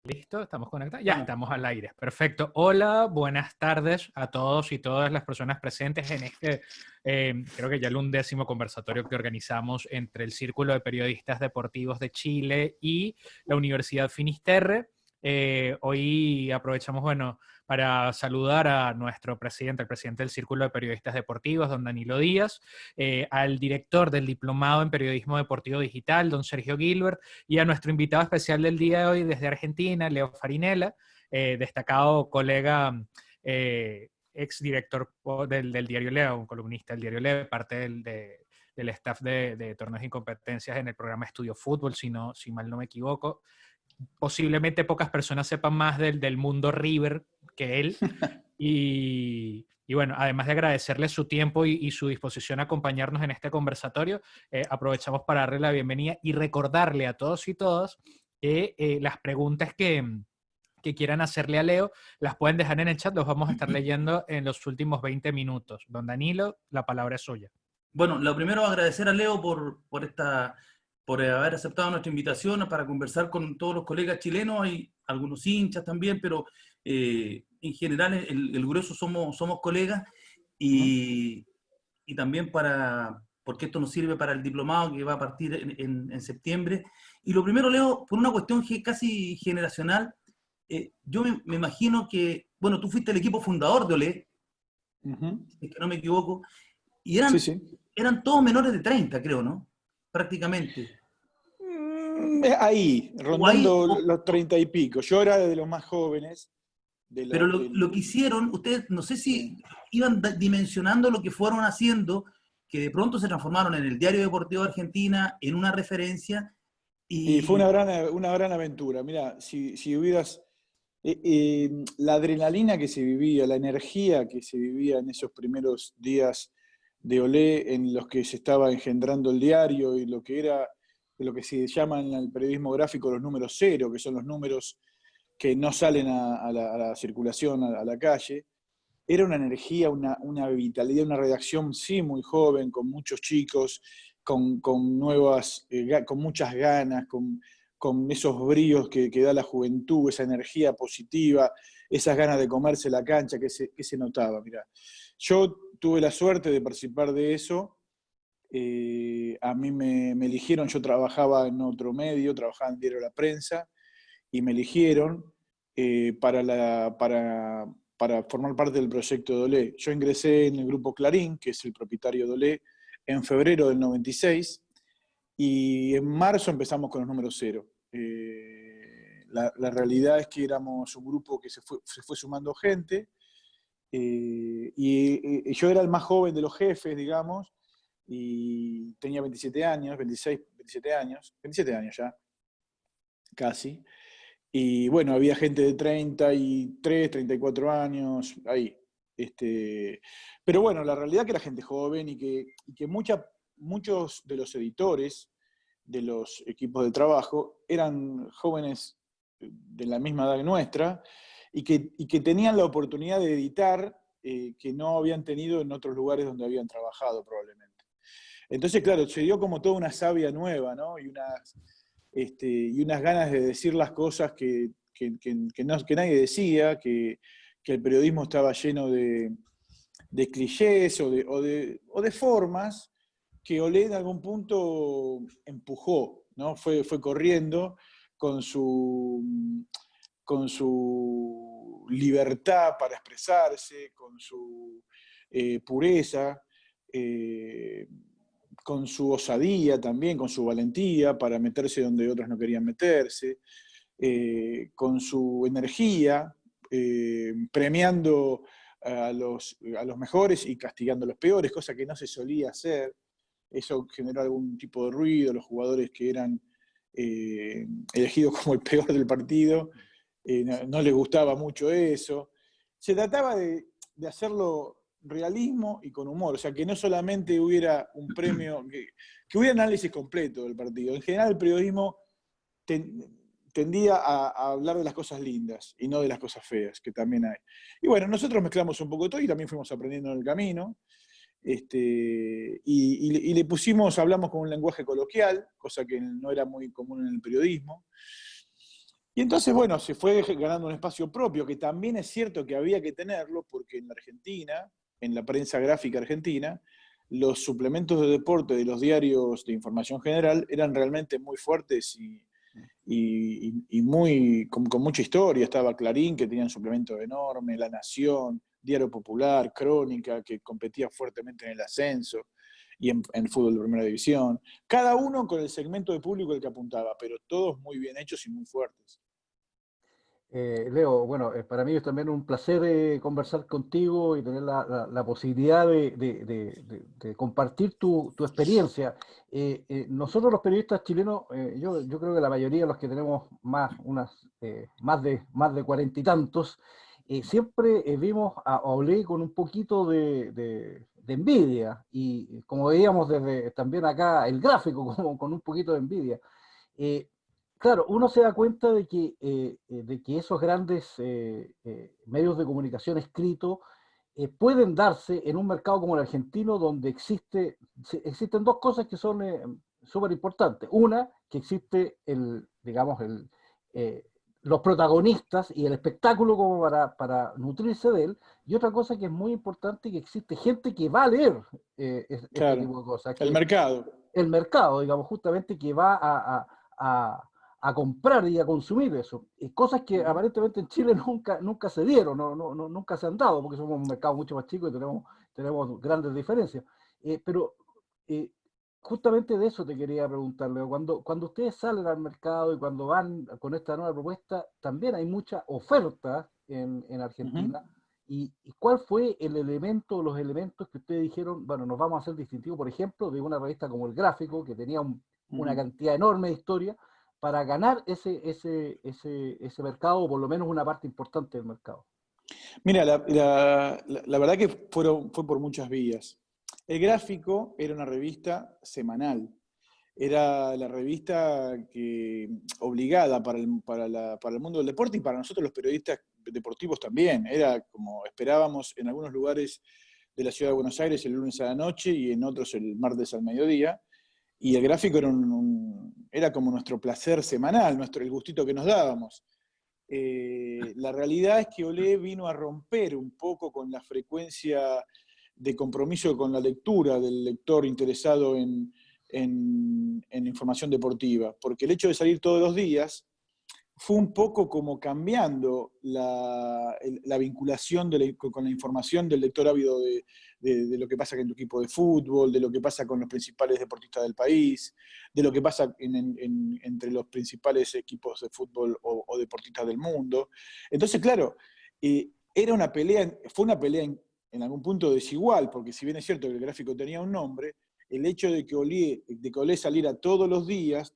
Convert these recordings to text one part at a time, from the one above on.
Listo, estamos conectados. Ya Estamos. estamos al aire. Perfecto. Hola, buenas tardes a todos y todas las personas presentes en este, creo que ya el 11º conversatorio que organizamos entre el Círculo de Periodistas Deportivos de Chile y la Universidad Finisterre. Hoy aprovechamos, bueno, para saludar a nuestro presidente, el presidente del Círculo de Periodistas Deportivos, don Danilo Díaz, al director del Diplomado en Periodismo Deportivo Digital, don Sergio Gilbert, y a nuestro invitado especial del día de hoy desde Argentina, Leo Farinella, destacado colega, ex director del diario Leo, un columnista del diario Leo, parte del staff de torneos y competencias en el programa Estudio Fútbol, si mal no me equivoco. Posiblemente pocas personas sepan más del mundo River que él. Y bueno, además de agradecerle su tiempo y su disposición a acompañarnos en este conversatorio, aprovechamos para darle la bienvenida y recordarle a todos y todas que las preguntas que quieran hacerle a Leo las pueden dejar en el chat, los vamos a estar leyendo en los últimos 20 minutos. Don Danilo, la palabra es suya. Bueno, lo primero agradecer a Leo por haber aceptado nuestra invitación para conversar con todos los colegas chilenos. Hay algunos hinchas también, pero en general el grueso somos colegas y, y también porque esto nos sirve para el diplomado que va a partir en septiembre. Y lo primero, Leo, por una cuestión casi generacional, yo me imagino que, bueno, tú fuiste el equipo fundador de Olé, si es que no me equivoco, y Sí, sí. eran todos menores de 30, creo, ¿no? Prácticamente. Ahí, O ahí, rondando los 30 y pico. Yo era de los más jóvenes. pero lo que hicieron, ustedes, no sé si Sí. iban dimensionando lo que fueron haciendo, que de pronto se transformaron en el Diario Deportivo de Argentina, en una referencia, Y fue y una gran aventura. Mira, si hubieras... la adrenalina que se vivía, la energía que se vivía en esos primeros días de Olé, en los que se estaba engendrando el diario y lo que se llama en el periodismo gráfico los números cero, que son los números que no salen a la circulación, a la calle. Era una energía, una vitalidad, una redacción, sí, muy joven, con muchos chicos, con muchas ganas, con esos bríos que da la juventud, esa energía positiva, esas ganas de comerse la cancha que se notaba. Mirá. Yo tuve la suerte de participar de eso. A mí me eligieron, yo trabajaba en otro medio, trabajaba en el diario La Prensa, y me eligieron para formar parte del proyecto de Olé. Yo ingresé en el grupo Clarín, que es el propietario de Olé, en febrero del 96, y en marzo empezamos con los números cero. La realidad es que éramos un grupo que se fue sumando gente, y yo era el más joven de los jefes, digamos, y tenía 27 años, 26, 27 años ya, casi. Y bueno, había gente de 33, 34 años, ahí. Pero bueno, la realidad que era gente joven y que muchos de los editores de los equipos de trabajo eran jóvenes de la misma edad que nuestra y que tenían la oportunidad de editar que no habían tenido en otros lugares donde habían trabajado probablemente. Entonces, claro, se dio como toda una savia nueva, ¿no? Y unas ganas de decir las cosas que nadie decía, que el periodismo estaba lleno de clichés o de formas que Olé en algún punto empujó, ¿no? Fue corriendo con su, con su libertad para expresarse, con su pureza, eh, con su osadía también, con su valentía para meterse donde otros no querían meterse, con su energía, premiando a los mejores y castigando a los peores, cosa que no se solía hacer. Eso generó algún tipo de ruido, los jugadores que eran elegidos como el peor del partido, no les gustaba mucho eso. Se trataba de hacerlo realismo y con humor, o sea, que no solamente hubiera un premio, que hubiera análisis completo del partido. En general el periodismo tendía a hablar de las cosas lindas y no de las cosas feas, que también hay. Y bueno, nosotros mezclamos un poco de todo y también fuimos aprendiendo en el camino. Y le hablamos con un lenguaje coloquial, cosa que no era muy común en el periodismo. Y entonces, bueno, se fue ganando un espacio propio, que también es cierto que había que tenerlo, porque en la Argentina, en la prensa gráfica argentina, los suplementos de deporte de los diarios de información general eran realmente muy fuertes y muy, con mucha historia. Estaba Clarín, que tenía un suplemento enorme, La Nación, Diario Popular, Crónica, que competía fuertemente en el ascenso y en fútbol de primera división. Cada uno con el segmento de público al que apuntaba, pero todos muy bien hechos y muy fuertes. Leo, bueno, para mí es también un placer conversar contigo y tener la posibilidad de compartir tu experiencia. Nosotros los periodistas chilenos, yo creo que la mayoría de los que tenemos más de 40 y tantos, siempre vimos a Olé con un poquito de envidia y como veíamos desde también acá el gráfico como con un poquito de envidia. Eh, Claro, uno se da cuenta de que esos grandes medios de comunicación escritos pueden darse en un mercado como el argentino, donde existen dos cosas que son súper importantes. Una, que existe digamos, eh, los protagonistas y el espectáculo como para nutrirse de él. Y otra cosa que es muy importante, que existe gente que va a leer este Claro, tipo de cosas, el que mercado. el mercado, digamos, justamente que va a comprar y a consumir eso. Y cosas que aparentemente en Chile nunca se dieron, nunca se han dado, porque somos un mercado mucho más chico y tenemos grandes diferencias. Pero justamente de eso te quería preguntarle. Cuando ustedes salen al mercado y cuando van con esta nueva propuesta, también hay mucha oferta en Argentina. ¿Y cuál fue el elemento, los elementos que ustedes dijeron, bueno, nos vamos a hacer distintivos, por ejemplo, de una revista como El Gráfico, que tenía una cantidad enorme de historia, para ganar ese mercado, o por lo menos una parte importante del mercado? Mira, la verdad que fue por muchas vías. El Gráfico era una revista semanal. Era la revista obligada para el mundo del deporte y para nosotros los periodistas deportivos también. Era como esperábamos en algunos lugares de la ciudad de Buenos Aires el lunes a la noche y en otros el martes al mediodía. Y el Gráfico era como nuestro placer semanal, el gustito que nos dábamos. La realidad es que Olé vino a romper un poco con la frecuencia de compromiso con la lectura del lector interesado en información deportiva, porque el hecho de salir todos los días fue un poco como cambiando la vinculación con la información del lector ávido de lo que pasa en tu equipo de fútbol, de lo que pasa con los principales deportistas del país, de lo que pasa entre los principales equipos de fútbol o deportistas del mundo. Entonces, claro, fue una pelea en algún punto desigual, porque si bien es cierto que el Gráfico tenía un nombre, el hecho de que Olé saliera todos los días,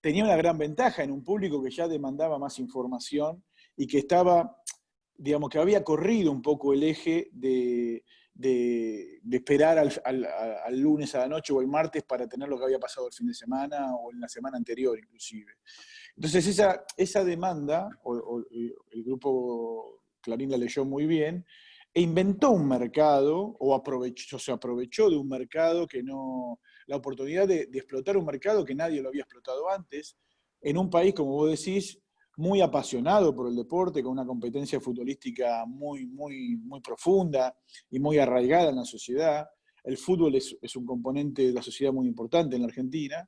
tenía una gran ventaja en un público que ya demandaba más información y que digamos, que había corrido un poco el eje de esperar al lunes a la noche o el martes para tener lo que había pasado el fin de semana o en la semana anterior inclusive. Entonces esa demanda, el grupo Clarín la leyó muy bien, e inventó un mercado, se aprovechó de un mercado la oportunidad de explotar un mercado que nadie lo había explotado antes, en un país, como vos decís, muy apasionado por el deporte, con una competencia futbolística muy profunda y muy arraigada en la sociedad. El fútbol es un componente de la sociedad muy importante en la Argentina.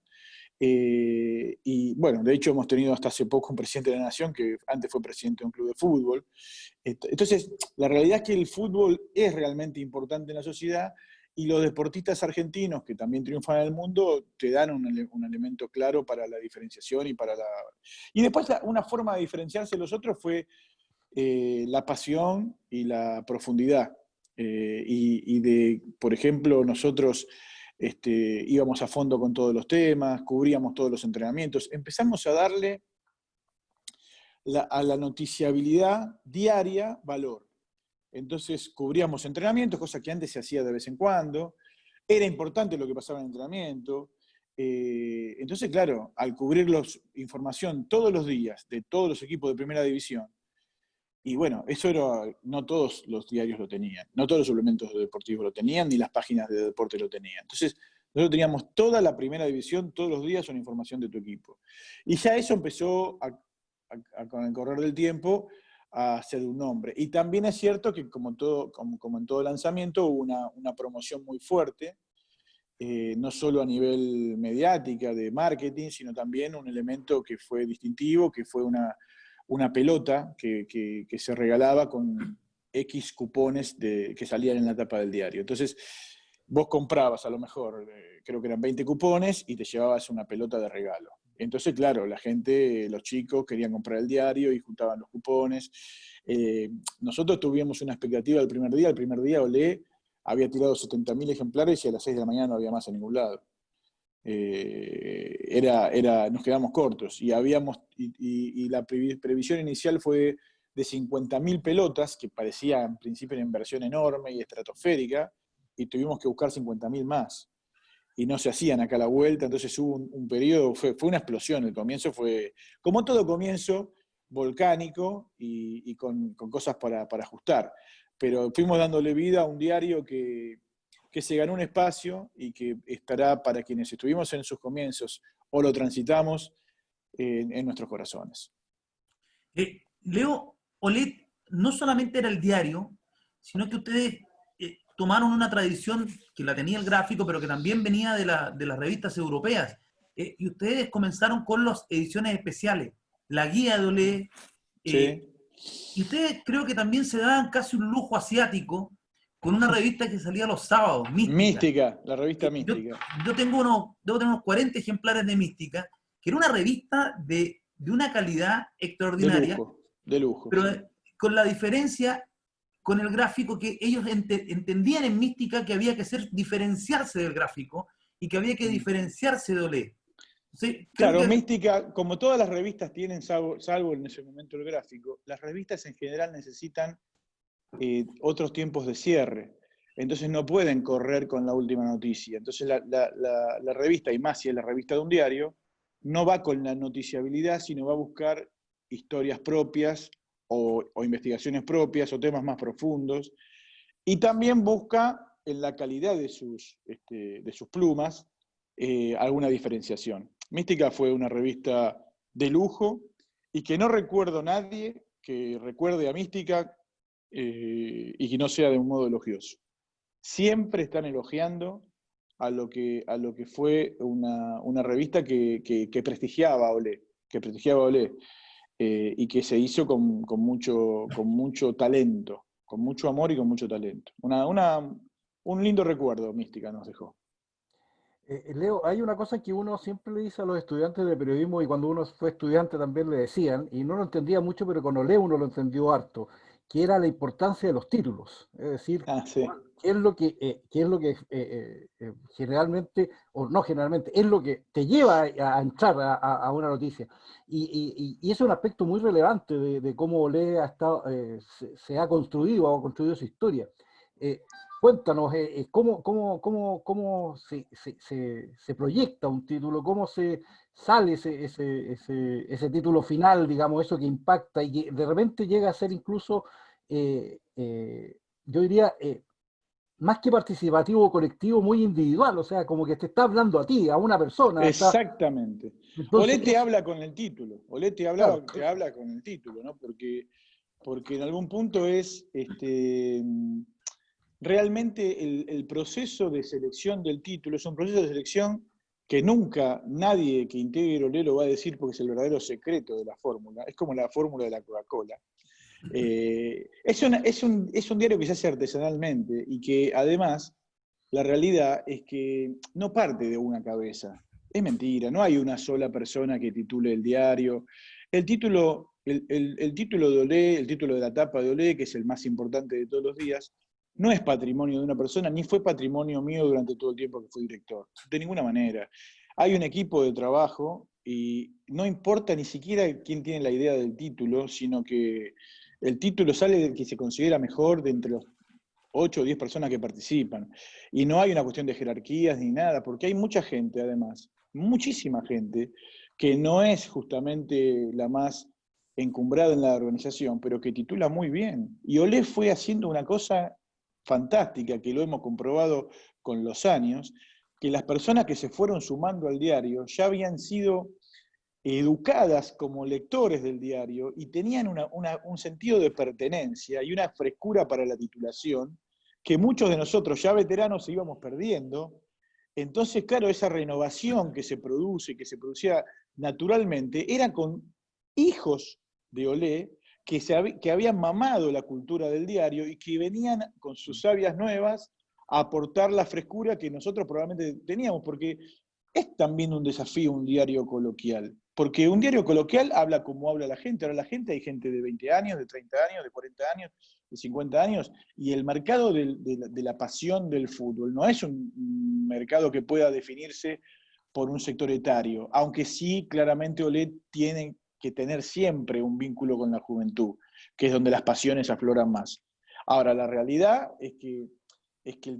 Y bueno, de hecho hemos tenido hasta hace poco un presidente de la Nación que antes fue presidente de un club de fútbol. Entonces, la realidad es que el fútbol es realmente importante en la sociedad y los deportistas argentinos que también triunfan en el mundo te dan un elemento claro para la diferenciación Y después una forma de diferenciarse de los otros fue la pasión y la profundidad. Por ejemplo, nosotros íbamos a fondo con todos los temas, cubríamos todos los entrenamientos, empezamos a darle a la noticiabilidad diaria valor. Entonces cubríamos entrenamientos, cosa que antes se hacía de vez en cuando, era importante lo que pasaba en el entrenamiento. Entonces, claro, al cubrir información todos los días de todos los equipos de primera división, y bueno, no todos los diarios lo tenían, no todos los suplementos deportivos lo tenían, ni las páginas de deporte lo tenían. Entonces, Nosotros teníamos toda la primera división, todos los días una información de tu equipo. Y ya eso empezó con el correr del tiempo a ser un nombre. Y también es cierto que como en todo lanzamiento hubo una promoción muy fuerte, no solo a nivel mediática, de marketing, sino también un elemento que fue distintivo, que fue una pelota que se regalaba con X cupones que salían en la tapa del diario. Entonces, vos comprabas a lo mejor, creo que eran 20 cupones, y te llevabas una pelota de regalo. Entonces, claro, la gente, los chicos querían comprar el diario y juntaban los cupones. Nosotros tuvimos una expectativa el primer día Olé había tirado 70.000 ejemplares y a las 6 de la mañana no había más en ningún lado. Nos quedamos cortos y la previsión inicial fue de 50.000 pelotas, que parecía en principio una inversión enorme y estratosférica, y tuvimos que buscar 50.000 más. Y no se hacían acá a la vuelta, entonces hubo un periodo, fue una explosión. El comienzo fue, como todo comienzo, volcánico y con cosas para ajustar. Pero fuimos dándole vida a un diario que se ganó un espacio y que estará para quienes estuvimos en sus comienzos o lo transitamos en nuestros corazones. Leo, Olé no solamente era el diario, sino que ustedes tomaron una tradición que la tenía el gráfico, pero que también venía de las revistas europeas. Y ustedes comenzaron con las ediciones especiales, la guía de Olé. Sí. Y ustedes creo que también se daban casi un lujo asiático con una revista que salía los sábados, Mística. Mística, la revista Mística. Yo debo tener unos 40 ejemplares de Mística, que era una revista de una calidad extraordinaria. De lujo. Pero sí. Con la diferencia, con el gráfico, que ellos entendían en Mística que había que diferenciarse del gráfico y que había que diferenciarse de Olé. Sí, claro, Mística, como todas las revistas tienen, salvo en ese momento el gráfico, las revistas en general necesitan otros tiempos de cierre. Entonces no pueden correr con la última noticia. Entonces la revista, y más si es la revista de un diario, no va con la noticiabilidad, sino va a buscar historias propias o investigaciones propias o temas más profundos. Y también busca en la calidad de sus plumas alguna diferenciación. Mística fue una revista de lujo y que no recuerdo nadie que recuerde a Mística y que no sea de un modo elogioso. Siempre están elogiando a lo que fue una revista que prestigiaba a Olé, y que se hizo con mucho talento, con mucho amor y con mucho talento. Un lindo recuerdo Mística nos dejó. Leo, hay una cosa que uno siempre le dice a los estudiantes de periodismo, y cuando uno fue estudiante también le decían, y no lo entendía mucho, pero con Olé uno lo entendió harto, que era la importancia de los títulos. Es decir, sí. qué es lo que generalmente, o no generalmente, es lo que te lleva a entrar a una noticia. Y ese es un aspecto muy relevante de cómo Olé ha estado, se ha construido su historia. Cuéntanos, ¿cómo se proyecta un título? ¿Cómo se sale ese título final, digamos, eso que impacta y que de repente llega a ser incluso, yo diría, más que participativo o colectivo, muy individual? O sea, como que te está hablando a ti, a una persona. Exactamente. Entonces, Olé te habla con el título. Olé te habla con el título, ¿no? Porque en algún punto es... realmente el proceso de selección del título es un proceso de selección que nunca nadie que integre Olé lo va a decir porque es el verdadero secreto de la fórmula. Es como la fórmula de la Coca-Cola. Es un diario que se hace artesanalmente y que además la realidad es que no parte de una cabeza. Es mentira, no hay una sola persona que titule el diario. El título de Olé, el título de la tapa de Olé, que es el más importante de todos los días, no es patrimonio de una persona, ni fue patrimonio mío durante todo el tiempo que fui director. De ninguna manera. Hay un equipo de trabajo y no importa ni siquiera quién tiene la idea del título, sino que el título sale del que se considera mejor de entre los 8 o 10 personas que participan. Y no hay una cuestión de jerarquías ni nada, porque hay mucha gente, además, muchísima gente, que no es justamente la más encumbrada en la organización, pero que titula muy bien. Y Olé fue haciendo una cosa fantástica, que lo hemos comprobado con los años, que las personas que se fueron sumando al diario ya habían sido educadas como lectores del diario y tenían un sentido de pertenencia y una frescura para la titulación que muchos de nosotros ya veteranos íbamos perdiendo. Entonces, claro, esa renovación que se produce, que se producía naturalmente, era con hijos de Olé que habían mamado la cultura del diario y que venían con sus sabias nuevas a aportar la frescura que nosotros probablemente teníamos, porque es también un desafío un diario coloquial. Porque un diario coloquial habla como habla la gente. Ahora la gente, hay gente de 20 años, de 30 años, de 40 años, de 50 años, y el mercado de la pasión del fútbol no es un mercado que pueda definirse por un sector etario, aunque sí claramente Olé tiene que tener siempre un vínculo con la juventud, que es donde las pasiones afloran más. Ahora, la realidad es que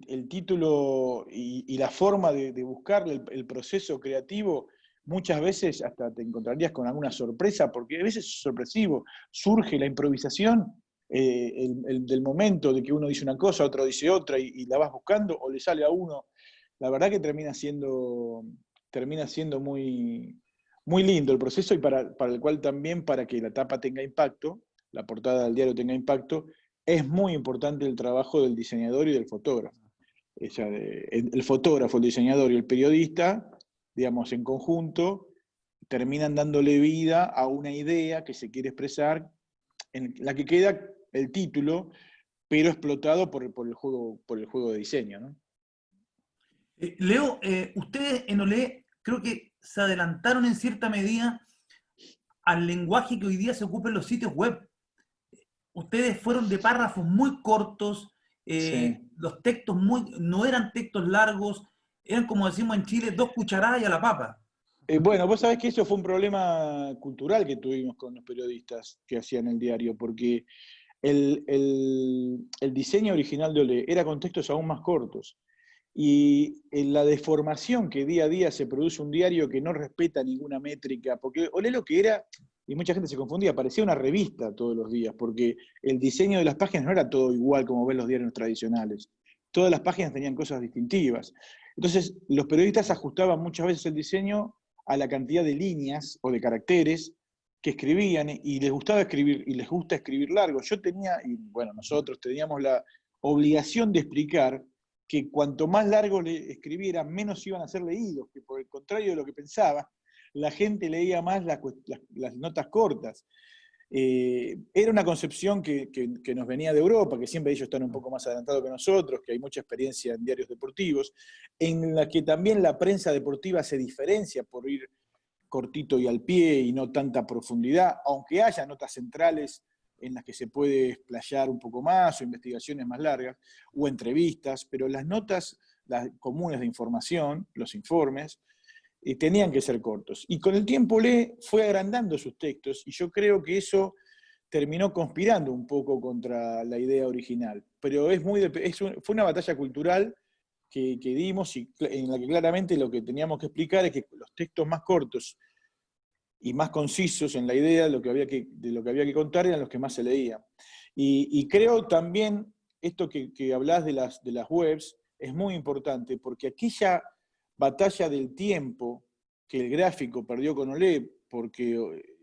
el título y la forma de buscar el proceso creativo, muchas veces hasta te encontrarías con alguna sorpresa, porque a veces es sorpresivo, surge la improvisación del momento de que uno dice una cosa, otro dice otra, y la vas buscando, o le sale a uno. La verdad que termina siendo muy, muy lindo el proceso, y para el cual también, para que la tapa tenga impacto, la portada del diario tenga impacto, es muy importante el trabajo del diseñador y del fotógrafo. O sea, el fotógrafo, el diseñador y el periodista, digamos, en conjunto, terminan dándole vida a una idea que se quiere expresar, en la que queda el título, pero explotado por el juego de diseño, ¿no? Leo, ustedes en Olé creo que se adelantaron en cierta medida al lenguaje que hoy día se ocupa en los sitios web. Ustedes fueron de párrafos muy cortos, Sí. los textos no eran textos largos, eran, como decimos en Chile, 2 cucharadas y a la papa. Bueno, vos sabés que eso fue un problema cultural que tuvimos con los periodistas que hacían el diario, porque el diseño original de Olé era con textos aún más cortos. Y en la deformación que día a día se produce un diario que no respeta ninguna métrica, porque Olé lo que era, y mucha gente se confundía, parecía una revista todos los días, porque el diseño de las páginas no era todo igual como ven los diarios tradicionales. Todas las páginas tenían cosas distintivas. Entonces, los periodistas ajustaban muchas veces el diseño a la cantidad de líneas o de caracteres que escribían, y les gustaba escribir, y les gusta escribir largo. Yo tenía, y bueno, nosotros teníamos la obligación de explicar que cuanto más largo le escribiera, menos iban a ser leídos, que por el contrario de lo que pensaba, la gente leía más las notas cortas. Era una concepción que nos venía de Europa, que siempre ellos están un poco más adelantados que nosotros, que hay mucha experiencia en diarios deportivos, en la que también la prensa deportiva se diferencia por ir cortito y al pie y no tanta profundidad, aunque haya notas centrales en las que se puede explayar un poco más, o investigaciones más largas, o entrevistas, pero las notas comunes de información, los informes, tenían que ser cortos. Y con el tiempo Olé fue agrandando sus textos, y yo creo que eso terminó conspirando un poco contra la idea original. Pero fue una batalla cultural que dimos, y en la que claramente lo que teníamos que explicar es que los textos más cortos y más concisos en la idea de lo que había que contar eran los que más se leían. Y creo también, esto que hablás de las webs, es muy importante, porque aquella batalla del tiempo que el gráfico perdió con Olé, porque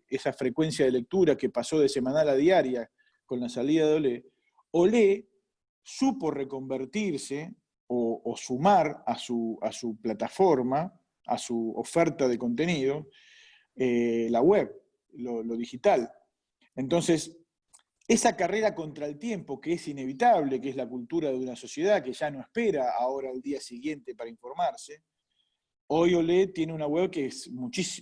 esa frecuencia de lectura que pasó de semanal a diaria con la salida de Olé supo reconvertirse o sumar a su plataforma, a su oferta de contenido, la web, lo digital. Entonces, esa carrera contra el tiempo, que es inevitable, que es la cultura de una sociedad que ya no espera ahora el día siguiente para informarse, hoy Olé tiene una web que es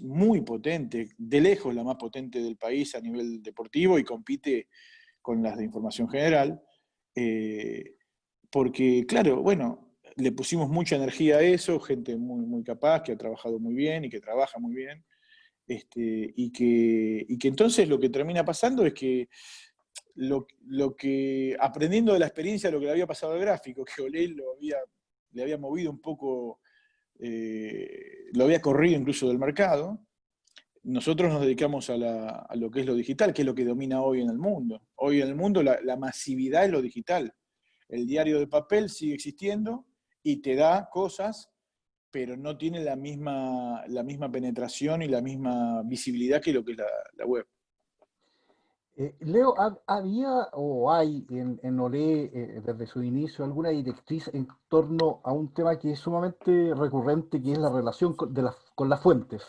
muy potente, de lejos la más potente del país a nivel deportivo, y compite con las de información general, porque, claro, bueno, le pusimos mucha energía a eso, gente muy, muy capaz, que ha trabajado muy bien y que trabaja muy bien, y que entonces lo que termina pasando es que aprendiendo de la experiencia, lo que le había pasado al gráfico, que Olé le había movido un poco, lo había corrido incluso del mercado, nosotros nos dedicamos a lo que es lo digital, que es lo que domina hoy en el mundo. Hoy en el mundo la masividad es lo digital. El diario de papel sigue existiendo y te da cosas pero no tiene la misma penetración y la misma visibilidad que lo que es la web. Leo, ¿había o hay en Olé, desde su inicio, alguna directriz en torno a un tema que es sumamente recurrente, que es la relación con las fuentes?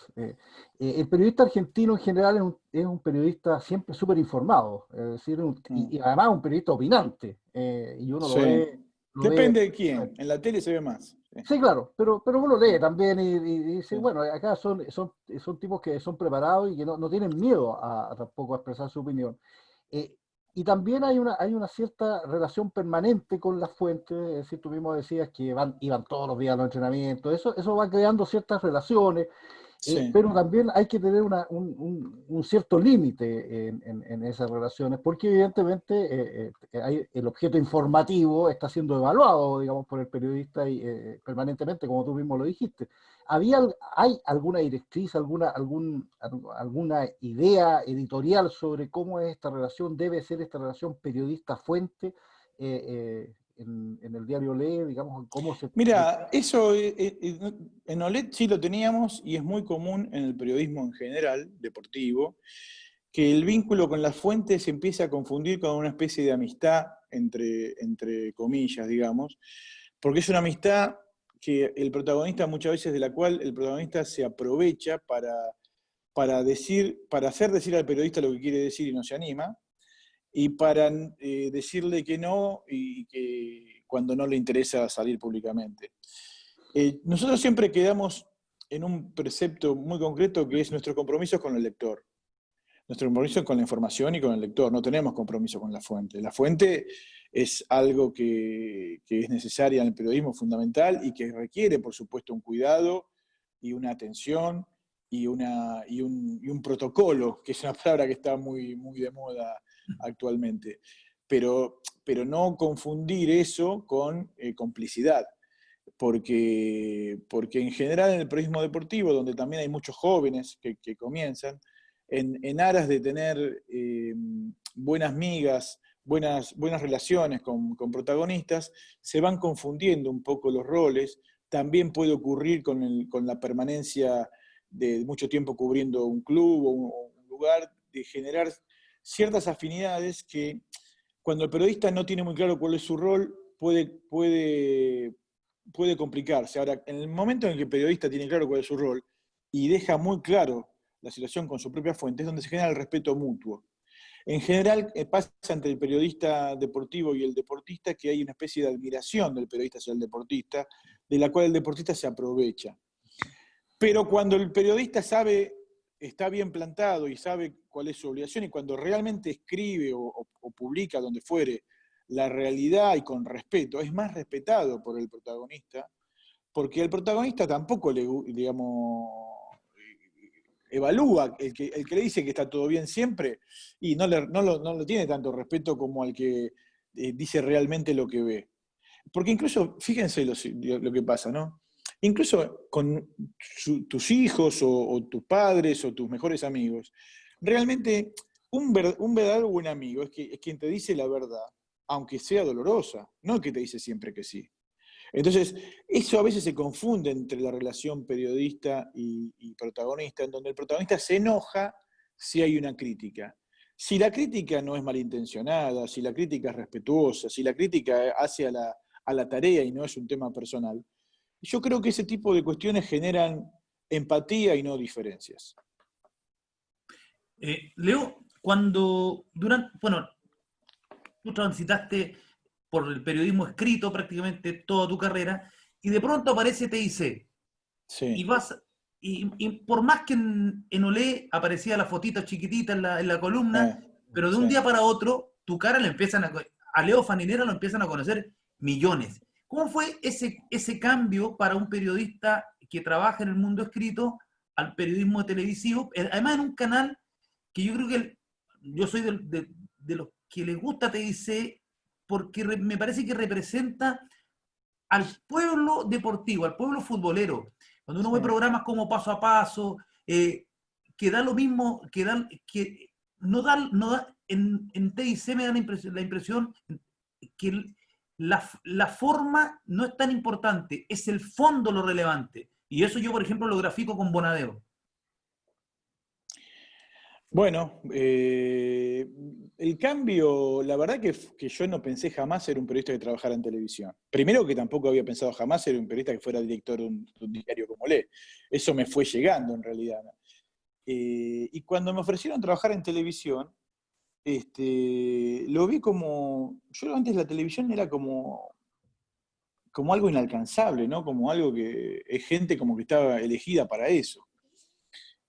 El periodista argentino en general es un periodista siempre súper informado, es decir, y además un periodista opinante, y uno lo Sí. ve... Depende de quién. En la tele se ve más. Sí. Sí, claro, pero uno lee también y dice, Sí. bueno, acá son tipos que son preparados y que no tienen miedo a tampoco a expresar su opinión. Eh, y también hay una cierta relación permanente con las fuentes, es decir, tú mismo decías que iban todos los días a los entrenamientos, eso va creando ciertas relaciones, Sí. pero también hay que tener un cierto límite en esas relaciones, porque evidentemente el objeto informativo está siendo evaluado, digamos, por el periodista y, permanentemente, como tú mismo lo dijiste. ¿Hay alguna directriz, alguna idea editorial sobre cómo es esta relación, debe ser esta relación periodista-fuente en el diario Olé, digamos, cómo se... Mira, eso en OLED sí lo teníamos y es muy común en el periodismo en general, deportivo, que el vínculo con las fuentes se empieza a confundir con una especie de amistad, entre comillas, digamos, porque es una amistad que el protagonista, muchas veces de la cual el protagonista se aprovecha para hacer decir al periodista lo que quiere decir y no se anima, y para decirle que no y que cuando no le interesa salir públicamente. Nosotros siempre quedamos en un precepto muy concreto que es nuestro compromiso con el lector. Nuestro compromiso con la información y con el lector. No tenemos compromiso con la fuente. La fuente es algo que es necesaria en el periodismo, fundamental, y que requiere, por supuesto, un cuidado y una atención y un protocolo, que es una palabra que está muy, muy de moda actualmente. Pero no confundir eso con complicidad. Porque en general en el periodismo deportivo, donde también hay muchos jóvenes que comienzan, en aras de tener buenas migas, buenas relaciones con protagonistas, se van confundiendo un poco los roles. También puede ocurrir con la permanencia de mucho tiempo cubriendo un club o un lugar, de generar ciertas afinidades que cuando el periodista no tiene muy claro cuál es su rol, puede complicarse. Ahora, en el momento en el que el periodista tiene claro cuál es su rol y deja muy claro la situación con su propia fuente, es donde se genera el respeto mutuo. En general, pasa entre el periodista deportivo y el deportista que hay una especie de admiración del periodista hacia el deportista, de la cual el deportista se aprovecha. Pero cuando el periodista está bien plantado y sabe cuál es su obligación, y cuando realmente escribe o publica donde fuere la realidad y con respeto, es más respetado por el protagonista, porque el protagonista tampoco evalúa, el que le dice que está todo bien siempre, y no lo tiene tanto respeto como al que dice realmente lo que ve. Porque incluso, fíjense lo que pasa, ¿no? Incluso con tus hijos o tus padres o tus mejores amigos, realmente un verdadero buen amigo es quien te dice la verdad, aunque sea dolorosa, no el que te dice siempre que sí. Entonces, eso a veces se confunde entre la relación periodista y protagonista, en donde el protagonista se enoja si hay una crítica. Si la crítica no es malintencionada, si la crítica es respetuosa, si la crítica hace a la tarea y no es un tema personal, yo creo que ese tipo de cuestiones generan empatía y no diferencias. Leo, bueno, tú transitaste por el periodismo escrito prácticamente toda tu carrera, y de pronto aparece TIC. Sí. Y por más que en Olé aparecía la fotita chiquitita en la columna, pero de un día para otro, tu cara a Leo Faninera lo empiezan a conocer millones. ¿Cómo fue ese cambio para un periodista que trabaja en el mundo escrito al periodismo televisivo? Además en un canal que yo creo que yo soy de los que les gusta TIC, porque me parece que representa al pueblo deportivo, al pueblo futbolero. Cuando uno ve programas como Paso a Paso, que da lo mismo, que no da en TIC me da la impresión que la forma no es tan importante, es el fondo lo relevante. Y eso yo, por ejemplo, lo grafico con Bonadeo. Bueno, el cambio, la verdad que yo no pensé jamás ser un periodista que trabajara en televisión. Primero que tampoco había pensado jamás ser un periodista que fuera director de un diario como Le. Eso me fue llegando en realidad. Y cuando me ofrecieron trabajar en televisión, lo vi como, yo antes la televisión era como algo inalcanzable, ¿no? Como algo que es gente como que estaba elegida para eso.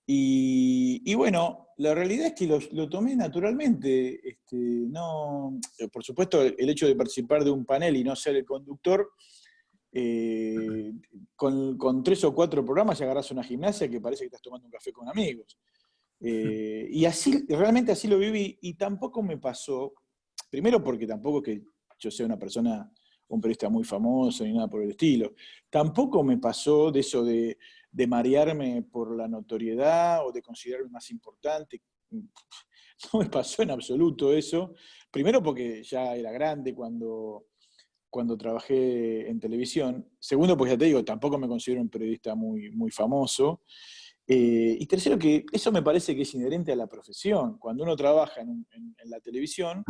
Y bueno, la realidad es que lo tomé naturalmente. No, por supuesto, el hecho de participar de un panel y no ser el conductor, con 3 o 4 programas ya agarrás una gimnasia que parece que estás tomando un café con amigos. Y así, realmente así lo viví, y tampoco me pasó, primero porque tampoco es que yo sea una persona, un periodista muy famoso ni nada por el estilo, tampoco me pasó de eso de marearme por la notoriedad o de considerarme más importante. No me pasó en absoluto eso, primero porque ya era grande cuando trabajé en televisión, segundo porque ya te digo, tampoco me considero un periodista muy, muy famoso. Y tercero, que eso me parece que es inherente a la profesión. Cuando uno trabaja en la televisión,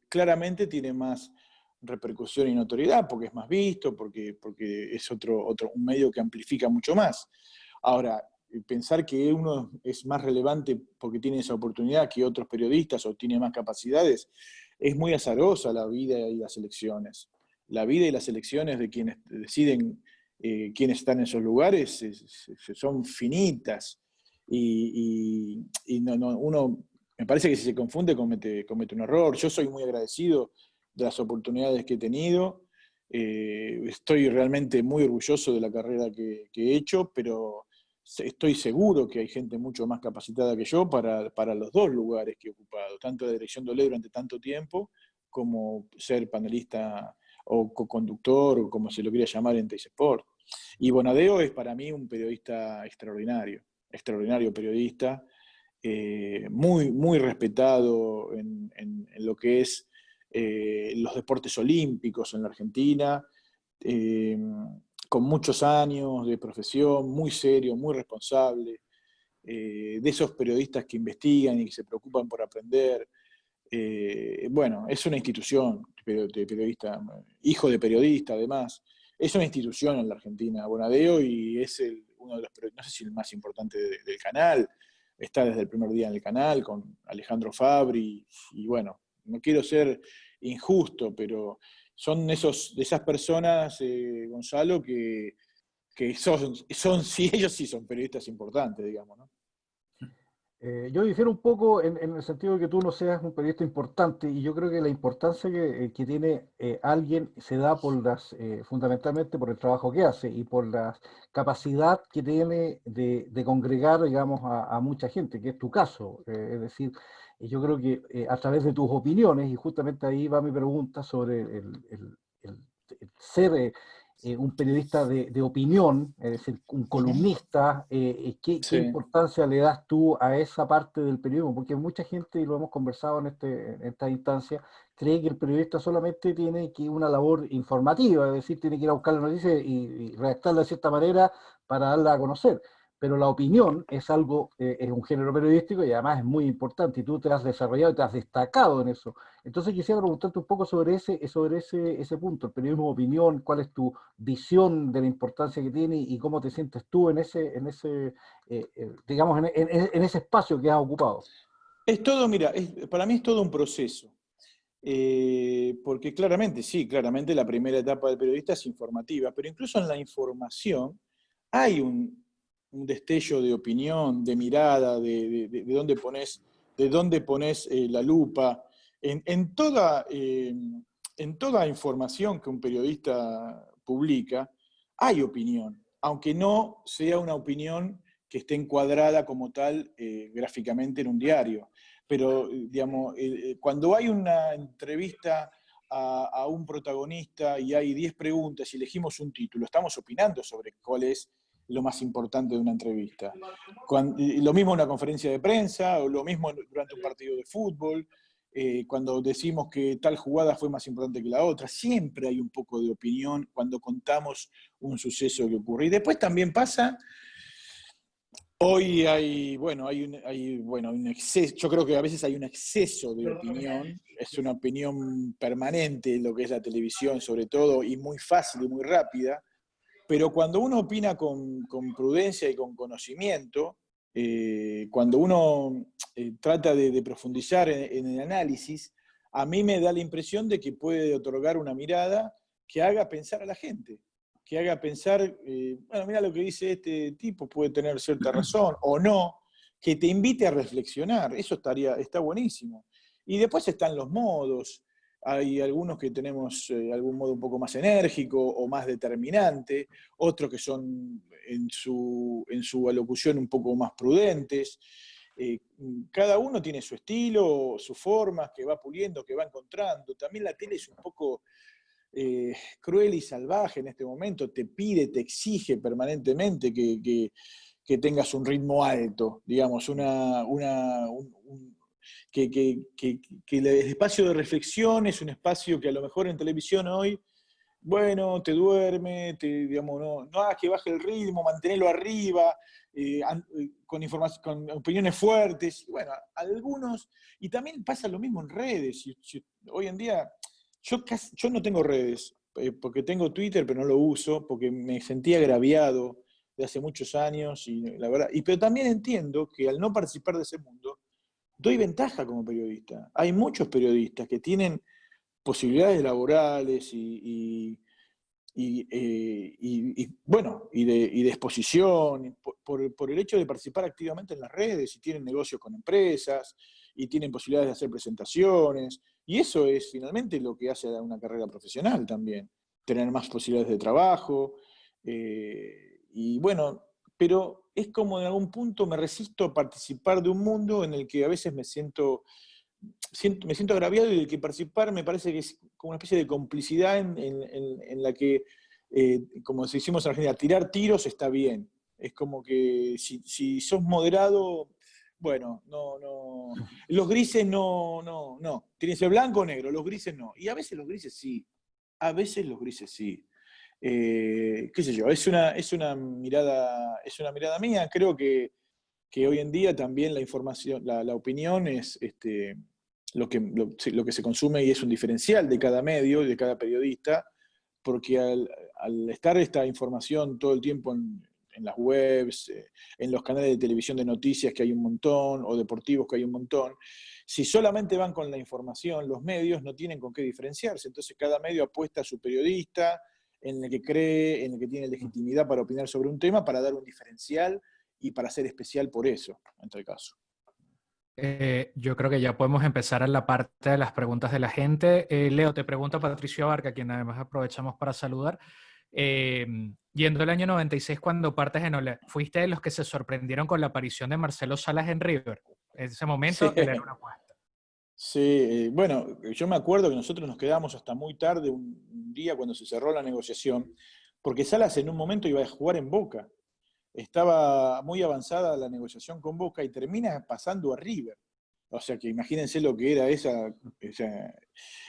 claramente tiene más repercusión y notoriedad, porque es más visto, porque es un medio que amplifica mucho más. Ahora, pensar que uno es más relevante porque tiene esa oportunidad que otros periodistas o tiene más capacidades, es muy azarosa la vida y las elecciones. La vida y las elecciones de quienes deciden quienes están en esos lugares son finitas, y uno, me parece que si se confunde comete un error. Yo soy muy agradecido de las oportunidades que he tenido, estoy realmente muy orgulloso de la carrera que he hecho, pero estoy seguro que hay gente mucho más capacitada que yo para los dos lugares que he ocupado, tanto la dirección de Olé durante tanto tiempo, como ser panelista o co-conductor, o como se lo quiera llamar en Teis Sport. Y Bonadeo es para mí un periodista extraordinario, extraordinario periodista, muy, muy respetado en lo que es los deportes olímpicos en la Argentina, eh, con muchos años de profesión, muy serio, muy responsable, de esos periodistas que investigan y que se preocupan por aprender. Bueno, es una institución de periodista, hijo de periodista además, es una institución en la Argentina, Bonadeo, y es uno de los, no sé si el más importante del canal, está desde el primer día en el canal con Alejandro Fabri, y bueno, no quiero ser injusto, pero son de esas personas, Gonzalo, que sí, ellos sí son periodistas importantes, digamos, ¿no? Yo difiero un poco en el sentido de que tú no seas un periodista importante, y yo creo que la importancia que tiene alguien se da fundamentalmente por el trabajo que hace y por la capacidad que tiene de congregar, digamos, a mucha gente, que es tu caso. Es decir, yo creo que a través de tus opiniones, y justamente ahí va mi pregunta sobre el ser un periodista de opinión, es decir, un columnista, ¿qué Sí. importancia le das tú a esa parte del periodismo? Porque mucha gente, y lo hemos conversado en esta instancia, cree que el periodista solamente tiene que una labor informativa, es decir, tiene que ir a buscar la noticia y redactarla de cierta manera para darla a conocer. Pero la opinión es algo, es un género periodístico y además es muy importante, y tú te has desarrollado y te has destacado en eso. Entonces quisiera preguntarte un poco sobre ese punto, el periodismo de opinión, cuál es tu visión de la importancia que tiene y cómo te sientes tú digamos, en ese espacio que has ocupado. Es todo, mira, para mí es todo un proceso. Porque claramente, sí, claramente la primera etapa del periodista es informativa, pero incluso en la información hay un destello de opinión, de mirada, de dónde pones la lupa. En toda información que un periodista publica, hay opinión, aunque no sea una opinión que esté encuadrada como tal gráficamente en un diario. Pero, digamos, cuando hay una entrevista a un protagonista y hay 10 preguntas y elegimos un título, estamos opinando sobre cuál es lo más importante de una entrevista. Lo mismo en una conferencia de prensa, o lo mismo durante un partido de fútbol. cuando decimos que tal jugada fue más importante que la otra. Siempre hay un poco de opinión cuando contamos un suceso que ocurre. Y después también pasa, hoy hay un exceso, yo creo que a veces hay un exceso de opinión, es una opinión permanente lo que es la televisión sobre todo, y muy fácil y muy rápida, pero cuando uno opina con prudencia y con conocimiento, cuando uno trata de profundizar en el análisis, a mí me da la impresión de que puede otorgar una mirada que haga pensar a la gente, que haga pensar, bueno, mira lo que dice este tipo, puede tener cierta razón o no, que te invite a reflexionar, eso está buenísimo. Y después están los modos, hay algunos que tenemos algún modo un poco más enérgico o más determinante, otros que son en su alocución un poco más prudentes. Cada uno tiene su estilo, sus formas, que va puliendo, que va encontrando. También la tele es un poco cruel y salvaje en este momento, te pide, te exige permanentemente que tengas un ritmo alto, digamos, que el espacio de reflexión es un espacio que a lo mejor en televisión hoy, bueno, te duerme, digamos, no hagas que baje el ritmo, mantenerlo arriba, con opiniones fuertes. Y bueno, algunos, y también pasa lo mismo en redes. Hoy en día, yo no tengo redes, porque tengo Twitter, pero no lo uso, porque me sentía agraviado de hace muchos años, y la verdad, pero también entiendo que al no participar de ese mundo, doy ventaja como periodista. Hay muchos periodistas que tienen posibilidades laborales bueno, y de exposición, por el hecho de participar activamente en las redes, y tienen negocios con empresas, y tienen posibilidades de hacer presentaciones, y eso es finalmente lo que hace a una carrera profesional también, tener más posibilidades de trabajo, y bueno, pero es como en algún punto me resisto a participar de un mundo en el que a veces me siento agraviado, y del que participar me parece que es como una especie de complicidad en la que, como decimos en Argentina, tirar tiros está bien. Es como que si sos moderado, bueno, no. Los grises no. Tiene que ser blanco o negro, los grises no. Y a veces los grises sí. A veces los grises sí. Qué sé yo, es una mirada mía. Creo que hoy en día también la información, la opinión es lo que se consume, y es un diferencial de cada medio y de cada periodista, porque al estar esta información todo el tiempo en las webs, en los canales de televisión de noticias, que hay un montón, o deportivos, que hay un montón, si solamente van con la información, los medios no tienen con qué diferenciarse. Entonces cada medio apuesta a su periodista, en el que cree, en el que tiene legitimidad para opinar sobre un tema, para dar un diferencial y para ser especial por eso, en tal caso. Yo creo que ya podemos empezar en la parte de las preguntas de la gente. Leo, te pregunta Patricio Abarca, a quien además aprovechamos para saludar. Yendo el año 96, cuando partes en Olé, ¿fuiste de los que se sorprendieron con la aparición de Marcelo Salas en River? En ese momento, Sí. él era una apuesta. Sí, bueno, yo me acuerdo que nosotros nos quedamos hasta muy tarde un día cuando se cerró la negociación, porque Salas en un momento iba a jugar en Boca. Estaba muy avanzada la negociación con Boca y termina pasando a River. O sea que imagínense lo que era esa.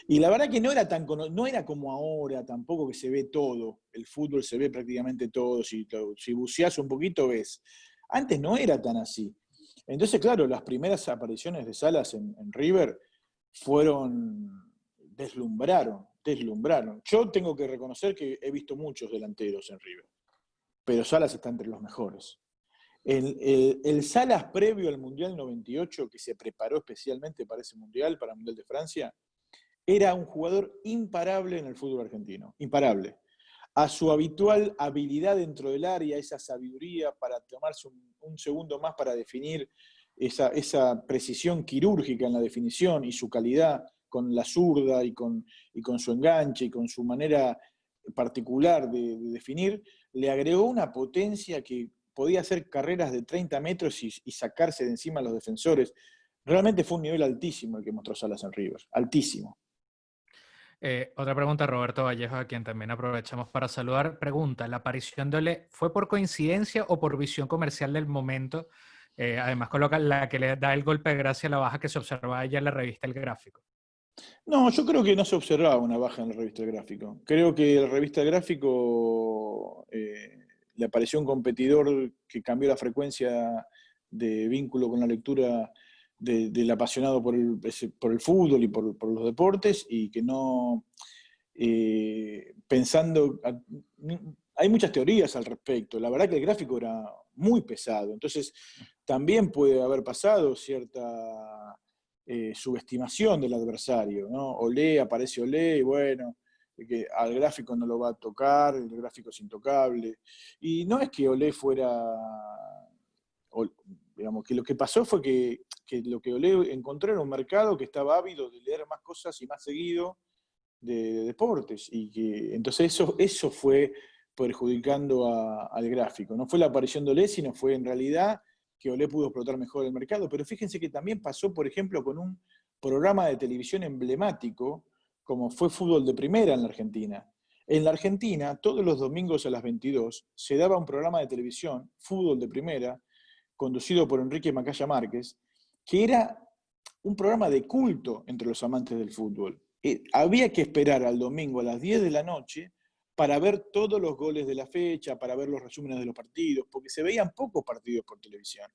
Y la verdad que no era como ahora tampoco, que se ve todo. El fútbol se ve prácticamente todo. Si buceás un poquito ves. Antes no era tan así. Entonces, claro, las primeras apariciones de Salas en River deslumbraron. Yo tengo que reconocer que he visto muchos delanteros en River, pero Salas está entre los mejores. El Salas previo al Mundial 98, que se preparó especialmente para ese Mundial, para el Mundial de Francia, era un jugador imparable en el fútbol argentino, imparable. A su habitual habilidad dentro del área, esa sabiduría para tomarse un segundo más para definir, esa precisión quirúrgica en la definición, y su calidad con la zurda y con su enganche y con su manera particular de definir, le agregó una potencia que podía hacer carreras de 30 metros y sacarse de encima a los defensores. Realmente fue un nivel altísimo el que mostró Salas en River, altísimo. Otra pregunta, Roberto Vallejo, a quien también aprovechamos para saludar. Pregunta, ¿la aparición de Olé fue por coincidencia o por visión comercial del momento? Además coloca la que le da el golpe de gracia a la baja que se observaba ya en la revista El Gráfico. No, yo creo que no se observaba una baja en la revista El Gráfico. Creo que la revista El Gráfico le apareció un competidor que cambió la frecuencia de vínculo con la lectura del apasionado por el fútbol y por los deportes, y que no, pensando, hay muchas teorías al respecto. La verdad que El Gráfico era muy pesado, entonces también puede haber pasado cierta subestimación del adversario, ¿no? Aparece Olé, y bueno, que al Gráfico no lo va a tocar, el Gráfico es intocable. Y no es que Olé fuera, digamos, que lo que pasó fue que lo que Olé encontró era un mercado que estaba ávido de leer más cosas y más seguido de deportes, y que entonces eso fue perjudicando al Gráfico. No fue la aparición de Olé, sino fue en realidad que Olé pudo explotar mejor el mercado. Pero fíjense que también pasó, por ejemplo, con un programa de televisión emblemático, como fue Fútbol de Primera en la Argentina. En la Argentina, todos los domingos a las 22, se daba un programa de televisión, Fútbol de Primera, conducido por Enrique Macaya Márquez, que era un programa de culto entre los amantes del fútbol. Había que esperar al domingo a las 10 de la noche para ver todos los goles de la fecha, para ver los resúmenes de los partidos, porque se veían pocos partidos por televisión.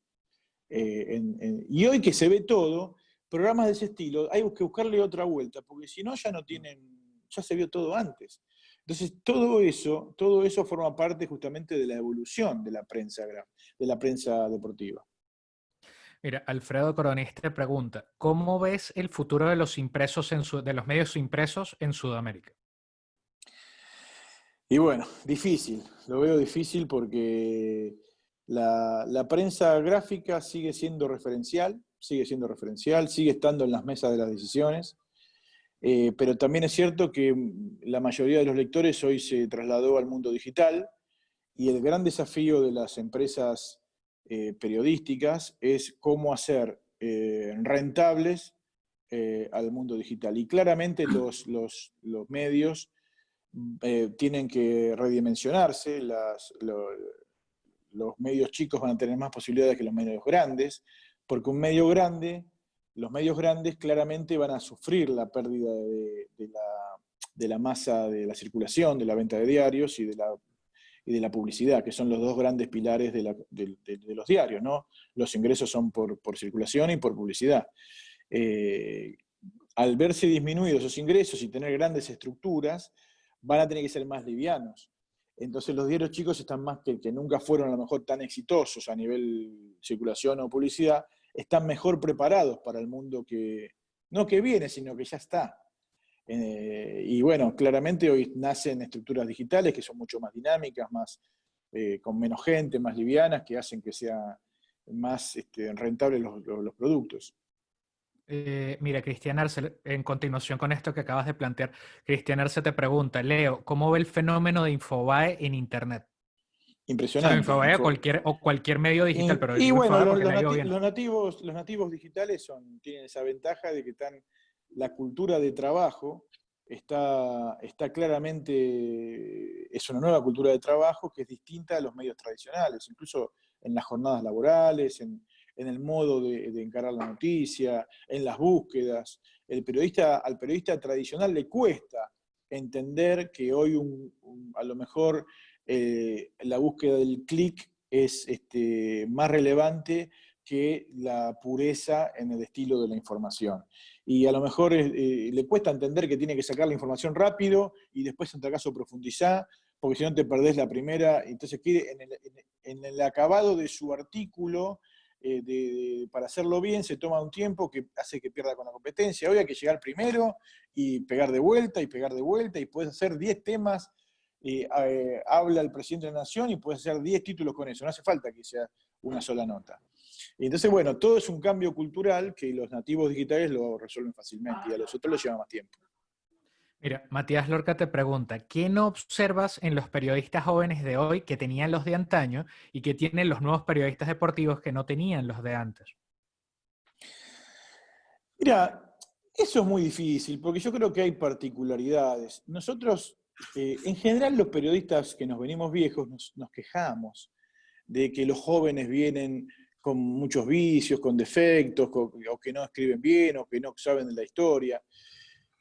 Y hoy que se ve todo, programas de ese estilo, hay que buscarle otra vuelta, porque si no ya no tienen, ya se vio todo antes. Entonces todo eso forma parte justamente de la evolución de la prensa deportiva. Mira, Alfredo Coronista te pregunta, ¿cómo ves el futuro de los impresos de los medios impresos en Sudamérica? Y bueno, difícil, lo veo difícil porque la prensa gráfica sigue siendo referencial, sigue estando en las mesas de las decisiones, pero también es cierto que la mayoría de los lectores hoy se trasladó al mundo digital, y el gran desafío de las empresas periodísticas es cómo hacer rentables al mundo digital. Y claramente los medios tienen que redimensionarse, los medios chicos van a tener más posibilidades que los medios grandes, porque los medios grandes claramente van a sufrir la pérdida de la masa de la circulación, de la venta de diarios y de la publicidad, que son los dos grandes pilares de los diarios, ¿no? Los ingresos son por circulación y por publicidad. Al verse disminuidos esos ingresos y tener grandes estructuras, van a tener que ser más livianos. Entonces los diarios chicos están más que nunca fueron a lo mejor tan exitosos a nivel circulación o publicidad, están mejor preparados para el mundo no que viene, sino que ya está. Y bueno, claramente hoy nacen estructuras digitales que son mucho más dinámicas, con menos gente, más livianas, que hacen que sea más rentables los productos. Mira, Cristian Arce, en continuación con esto que acabas de plantear, Cristian Arce te pregunta, Leo, ¿cómo ve el fenómeno de Infobae en Internet? O sea, Impresionante. Infobae o cualquier medio digital, pero Y digo bueno, Infobae porque le digo bien. los nativos digitales tienen esa ventaja de que la cultura de trabajo está claramente, es una nueva cultura de trabajo que es distinta a los medios tradicionales, incluso en las jornadas laborales, en el modo de encarar la noticia, en las búsquedas. Al periodista tradicional le cuesta entender que hoy a lo mejor la búsqueda del clic es más relevante que la pureza en el estilo de la información. Y a lo mejor le cuesta entender que tiene que sacar la información rápido y después, en tal caso, profundizar, porque si no te perdés la primera. Entonces, en el acabado de su artículo, para hacerlo bien, se toma un tiempo que hace que pierda con la competencia. Hoy hay que llegar primero y pegar de vuelta y pegar de vuelta, y puedes hacer 10 temas. Habla el presidente de la Nación y puedes hacer 10 títulos con eso, no hace falta que sea una sola nota. Y entonces, bueno, todo es un cambio cultural que los nativos digitales lo resuelven fácilmente y a los otros les lleva más tiempo. Mira, Matías Lorca te pregunta, ¿qué no observas en los periodistas jóvenes de hoy que tenían los de antaño y que tienen los nuevos periodistas deportivos que no tenían los de antes? Mira, eso es muy difícil, porque yo creo que hay particularidades. Nosotros, en general, los periodistas que nos venimos viejos, nos quejamos de que los jóvenes vienen con muchos vicios, con defectos, o que no escriben bien, o que no saben de la historia.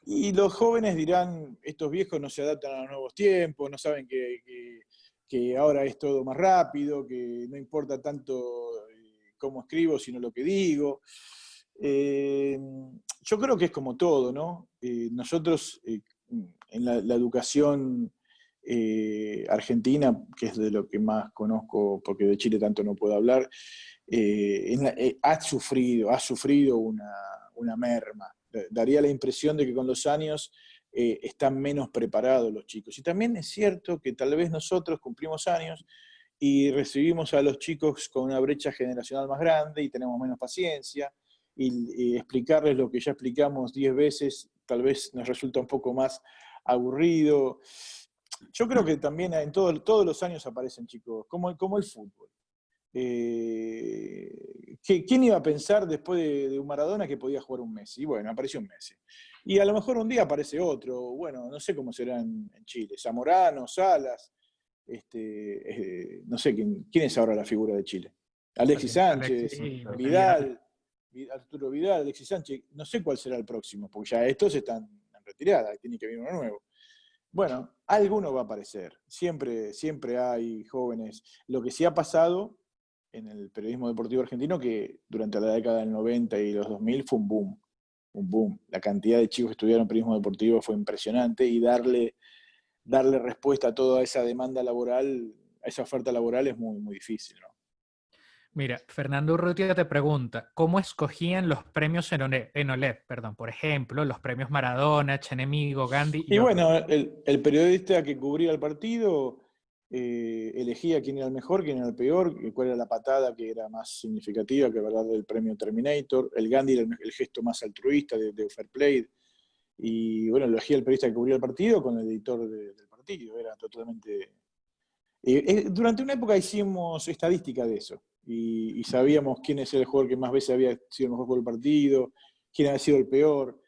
Y los jóvenes dirán, estos viejos no se adaptan a los nuevos tiempos, no saben que ahora es todo más rápido, que no importa tanto cómo escribo, sino lo que digo. Yo creo que es como todo, ¿no? Nosotros, en la educación argentina, que es de lo que más conozco, porque de Chile tanto no puedo hablar, ha sufrido una merma. Daría la impresión de que con los años están menos preparados los chicos. Y también es cierto que tal vez nosotros cumplimos años y recibimos a los chicos con una brecha generacional más grande y tenemos menos paciencia, y explicarles lo que ya explicamos 10 veces tal vez nos resulta un poco más aburrido. Yo creo que también en todos los años aparecen chicos, como el fútbol. ¿Quién iba a pensar después de un Maradona que podía jugar un Messi? Y bueno, apareció un Messi. Y a lo mejor un día aparece otro, bueno, no sé cómo será en Chile, Zamorano, Salas, no sé ¿quién es ahora la figura de Chile? Alexis Sánchez, Vidal, Arturo Vidal, Alexis Sánchez, no sé cuál será el próximo, porque ya estos están en retirada, tiene que venir uno nuevo. Bueno, alguno va a aparecer, siempre hay jóvenes. Lo que sí ha pasado en el periodismo deportivo argentino, que durante la década del 90 y los 2000 fue un boom. La cantidad de chicos que estudiaron periodismo deportivo fue impresionante, y darle respuesta a toda esa demanda laboral, a esa oferta laboral, es muy, muy difícil, ¿no? Mira, Fernando Urrutia te pregunta, ¿cómo escogían los premios en OLED? Perdón, por ejemplo, los premios Maradona, Chenemigo, Gandhi y Y otros. bueno, el periodista que cubría el partido elegía quién era el mejor, quién era el peor, cuál era la patada que era más significativa, que hablar del premio Terminator. El Gandhi era el gesto más altruista de Fair Play. Y bueno, elegía el periodista que cubría el partido con el editor del partido. Era totalmente... durante una época hicimos estadística de eso, y sabíamos quién es el jugador que más veces había sido el mejor por el partido, quién había sido el peor,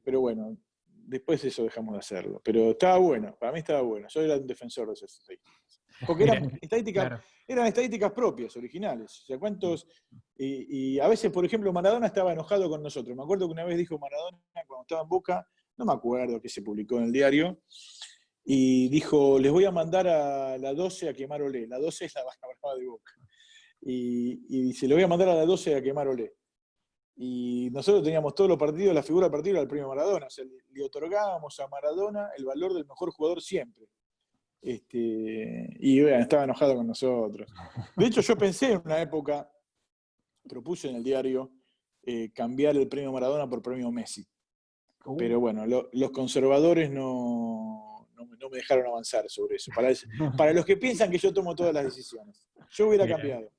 pero bueno, después eso dejamos de hacerlo. Pero estaba bueno, para mí estaba bueno. Yo era un defensor de esas estadísticas. Porque eran estadísticas propias, originales. O sea, ¿cuántos? Y a veces, por ejemplo, Maradona estaba enojado con nosotros. Me acuerdo que una vez dijo Maradona, cuando estaba en Boca, no me acuerdo que se publicó en el diario, y dijo, les voy a mandar a la 12 a quemar Olé. La 12 es la brava de Boca. Y dice, le voy a mandar a la 12 a quemar Olé. Y nosotros teníamos todos los partidos, la figura del partido era el premio Maradona. O sea, le otorgábamos a Maradona el valor del mejor jugador siempre. Y bueno, estaba enojado con nosotros. De hecho, yo pensé en una época, propuse en el diario, cambiar el premio Maradona por premio Messi. Pero bueno, los conservadores no me dejaron avanzar sobre eso. Para los que piensan que yo tomo todas las decisiones. Yo hubiera cambiado.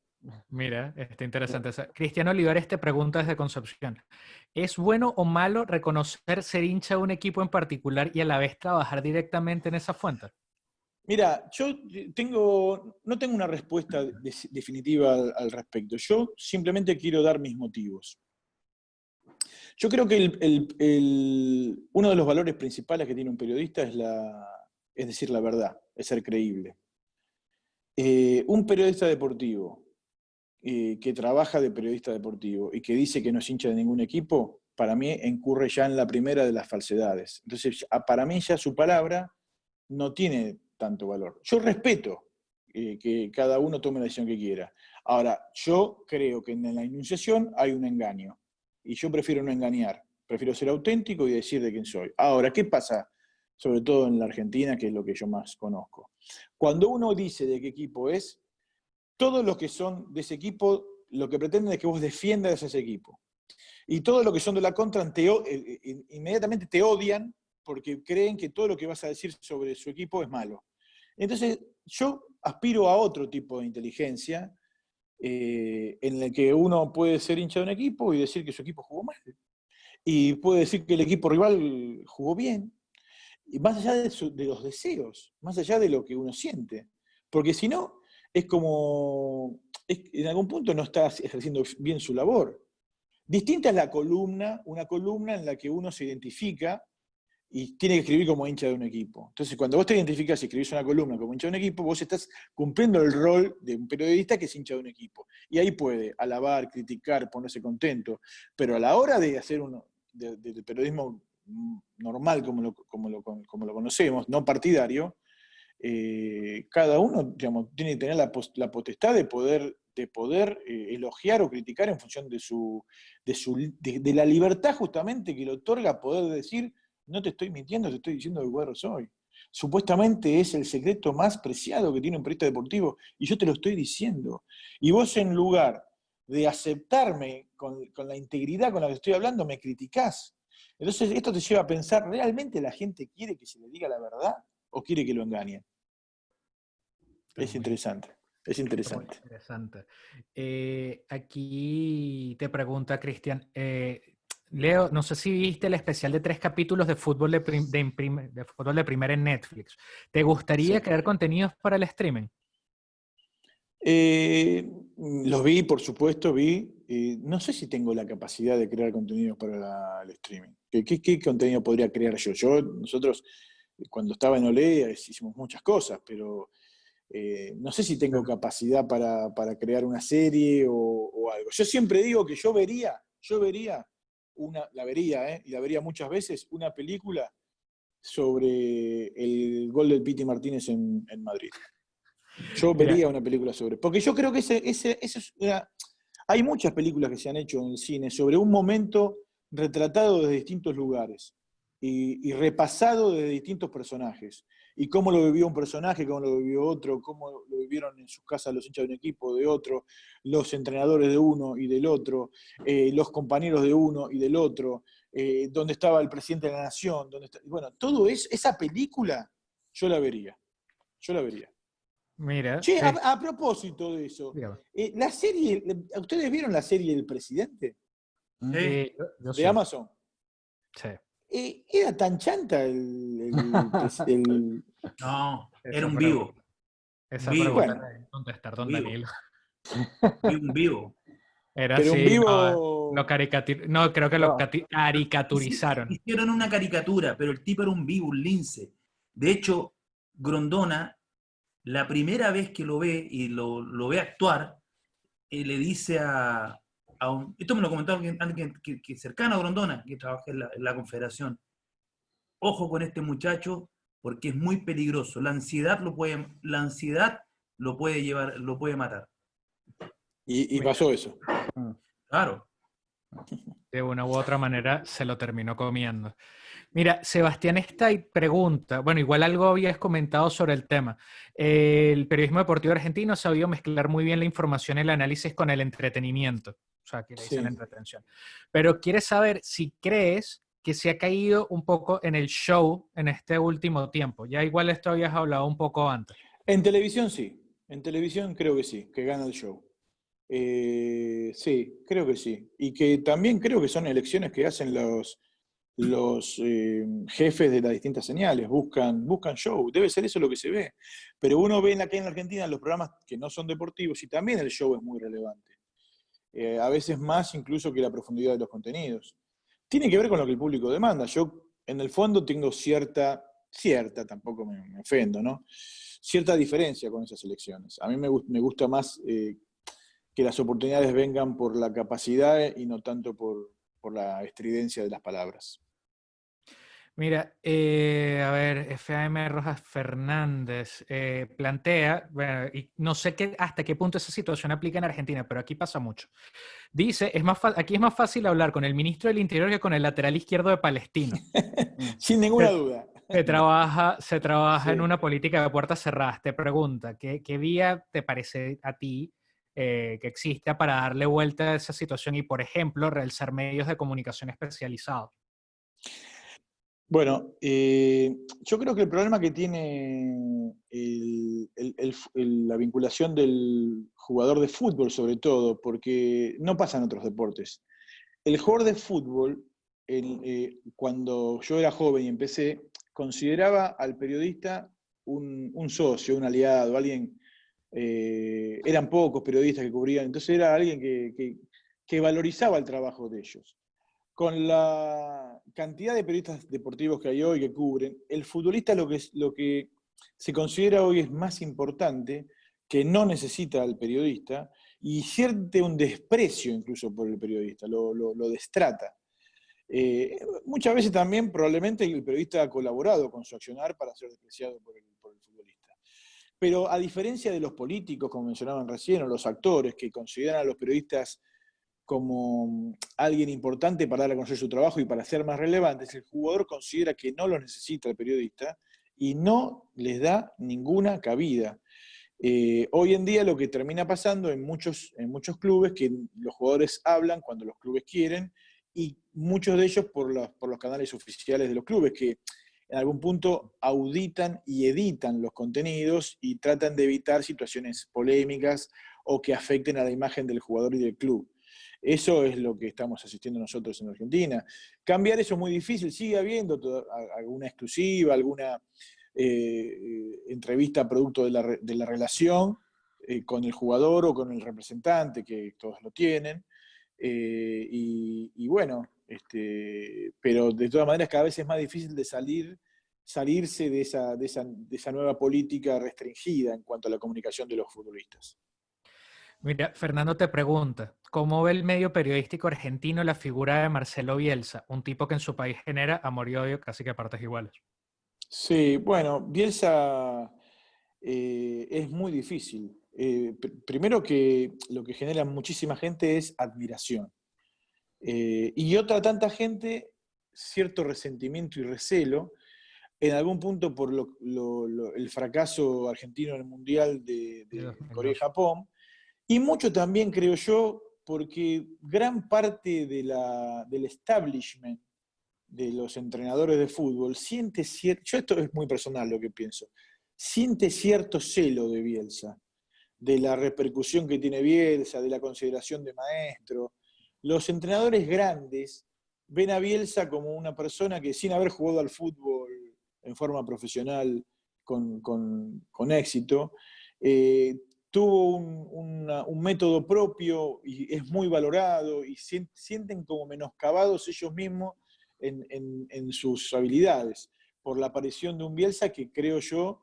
Mira, está interesante. Cristiano Olivares te pregunta desde Concepción. ¿Es bueno o malo reconocer ser hincha de un equipo en particular y a la vez trabajar directamente en esa fuente? Mira, yo no tengo una respuesta definitiva al respecto. Yo simplemente quiero dar mis motivos. Yo creo que uno de los valores principales que tiene un periodista es decir la verdad, es ser creíble. Un periodista deportivo que trabaja de periodista deportivo y que dice que no es hincha de ningún equipo, para mí incurre ya en la primera de las falsedades. Entonces, para mí ya su palabra no tiene tanto valor. Yo respeto que cada uno tome la decisión que quiera. Ahora, yo creo que en la enunciación hay un engaño. Y yo prefiero no engañar. Prefiero ser auténtico y decir de quién soy. Ahora, ¿qué pasa? Sobre todo en la Argentina, que es lo que yo más conozco. Cuando uno dice de qué equipo es, todos los que son de ese equipo, lo que pretenden es que vos defiendas ese equipo. Y todos los que son de la contra inmediatamente te odian porque creen que todo lo que vas a decir sobre su equipo es malo. Entonces, yo aspiro a otro tipo de inteligencia en el que uno puede ser hincha de un equipo y decir que su equipo jugó mal. Y puede decir que el equipo rival jugó bien. Y más allá de los deseos, más allá de lo que uno siente. Porque si no, es como, en algún punto no está ejerciendo bien su labor. Distinta es la columna, una columna en la que uno se identifica y tiene que escribir como hincha de un equipo. Entonces, cuando vos te identificás y escribís una columna como hincha de un equipo, vos estás cumpliendo el rol de un periodista que es hincha de un equipo. Y ahí puede alabar, criticar, ponerse contento. Pero a la hora de hacer del periodismo normal como lo conocemos, no partidario, cada uno, digamos, tiene que tener la potestad de poder elogiar o criticar en función de la libertad justamente que le otorga poder decir, no te estoy mintiendo, te estoy diciendo que cuadro soy. Supuestamente es el secreto más preciado que tiene un periodista deportivo, y yo te lo estoy diciendo. Y vos, en lugar de aceptarme con la integridad con la que estoy hablando, me criticás. Entonces esto te lleva a pensar, ¿realmente la gente quiere que se le diga la verdad o quiere que lo engañen? Es interesante. Es Muy interesante. interesante. Aquí te pregunta Cristian, Leo, no sé si viste el especial de 3 capítulos de fútbol de fútbol de primera en Netflix. ¿Te gustaría Sí. crear contenidos para el streaming? Los vi, por supuesto, vi. No sé si tengo la capacidad de crear contenidos para el streaming. ¿Qué contenido podría crear yo? Nosotros, cuando estaba en Olé, hicimos muchas cosas, pero no sé si tengo capacidad para crear una serie o algo. Yo siempre digo que yo vería, la vería muchas veces, una película sobre el gol del Piti Martínez en Madrid. Yo Mira, vería una película porque yo creo que eso es hay muchas películas que se han hecho en el cine sobre un momento retratado desde distintos lugares y repasado desde distintos personajes. Y cómo lo vivió un personaje, cómo lo vivió otro, cómo lo vivieron en sus casas los hinchas de un equipo, de otro, los entrenadores de uno y del otro, los compañeros de uno y del otro, dónde estaba el presidente de la nación, bueno, esa película yo la vería. mira, Che, a propósito de eso, dígame. la serie, ¿ustedes vieron la serie El Presidente Sí. Yo de sí. Amazon? Sí. ¿Era tan chanta el- No, era Esa un pregunta, vivo. esa Vivo. pregunta Bueno, la debe contestar Un don vivo. Danilo. Un vivo. Era pero un así, no, vivo... no, creo que lo No, caricaturizaron. Hicieron una caricatura, pero el tipo era un vivo, un lince. De hecho, Grondona, la primera vez que lo ve y lo ve actuar, le dice esto me lo comentó alguien que cercano a Grondona, que trabaja en la Confederación. Ojo con este muchacho porque es muy peligroso. La ansiedad lo puede matar. Y Mira, pasó eso. Claro. de una u otra manera se lo terminó comiendo. Mira, Sebastián está y pregunta, bueno, igual algo habías comentado sobre el tema. El periodismo deportivo argentino ha sabido mezclar muy bien la información y el análisis con el entretenimiento, o sea, que le dicen Sí. entretención. Pero quiere saber si crees que se ha caído un poco en el show en este último tiempo. Ya igual esto habías hablado un poco antes. En televisión sí. En televisión creo que sí, que gana el show. Sí, creo que sí. Y que también creo que son elecciones que hacen los jefes de las distintas señales, buscan show, debe ser eso lo que se ve. Pero uno ve acá en la Argentina los programas que no son deportivos y también el show es muy relevante. A veces más incluso que la profundidad de los contenidos. Tiene que ver con lo que el público demanda. Yo, en el fondo, tengo cierta, tampoco me ofendo, ¿no? Cierta diferencia con esas elecciones. A mí me gusta más que las oportunidades vengan por la capacidad y no tanto por la estridencia de las palabras. Mira, a ver, FAM Rojas Fernández plantea, bueno, y no sé hasta qué punto esa situación aplica en Argentina, pero aquí pasa mucho. Dice, aquí es más fácil hablar con el ministro del Interior que con el lateral izquierdo de Palestino. Sin ninguna duda. Se trabaja en Sí. una política de puertas cerradas. Te pregunta, ¿qué vía te parece a ti que exista para darle vuelta a esa situación y, por ejemplo, realizar medios de comunicación especializados? Bueno, yo creo que el problema que tiene la vinculación del jugador de fútbol, sobre todo, porque no pasa en otros deportes. El jugador de fútbol, cuando yo era joven y empecé, consideraba al periodista un socio, un aliado, alguien. Eran pocos periodistas que cubrían, entonces era alguien que valorizaba el trabajo de ellos. Con la cantidad de periodistas deportivos que hay hoy que cubren, el futbolista lo que se considera hoy es más importante, que no necesita al periodista, y siente un desprecio incluso por el periodista, lo destrata. Muchas veces también probablemente el periodista ha colaborado con su accionar para ser despreciado por el futbolista. Pero a diferencia de los políticos, como mencionaban recién, o los actores que consideran a los periodistas como alguien importante para dar a conocer su trabajo y para ser más relevantes, el jugador considera que no los necesita el periodista y no les da ninguna cabida. Hoy en día lo que termina pasando en muchos clubes, que los jugadores hablan cuando los clubes quieren, y muchos de ellos por los canales oficiales de los clubes, que en algún punto auditan y editan los contenidos y tratan de evitar situaciones polémicas o que afecten a la imagen del jugador y del club. Eso es lo que estamos asistiendo nosotros en Argentina. Cambiar eso es muy difícil, sigue habiendo alguna exclusiva, alguna entrevista producto de la relación con el jugador o con el representante, que todos lo tienen. Y bueno, pero de todas maneras cada vez es más difícil de salirse de esa nueva política restringida en cuanto a la comunicación de los futbolistas. Mira, Fernando te pregunta, ¿cómo ve el medio periodístico argentino la figura de Marcelo Bielsa, un tipo que en su país genera amor y odio casi que a partes iguales? Sí, bueno, Bielsa es muy difícil. Primero que lo que genera muchísima gente es admiración. Y otra tanta gente, cierto resentimiento y recelo, en algún punto por el fracaso argentino en el Mundial de De Corea y 2002. Japón, y mucho también, creo yo, porque gran parte del establishment de los entrenadores de fútbol siente cierto, yo esto es muy personal lo que pienso, siente cierto celo de Bielsa, de la repercusión que tiene Bielsa, de la consideración de maestro. Los entrenadores grandes ven a Bielsa como una persona que sin haber jugado al fútbol en forma profesional con éxito, tuvo un método propio y es muy valorado y sienten como menoscabados ellos mismos en sus habilidades por la aparición de un Bielsa que creo yo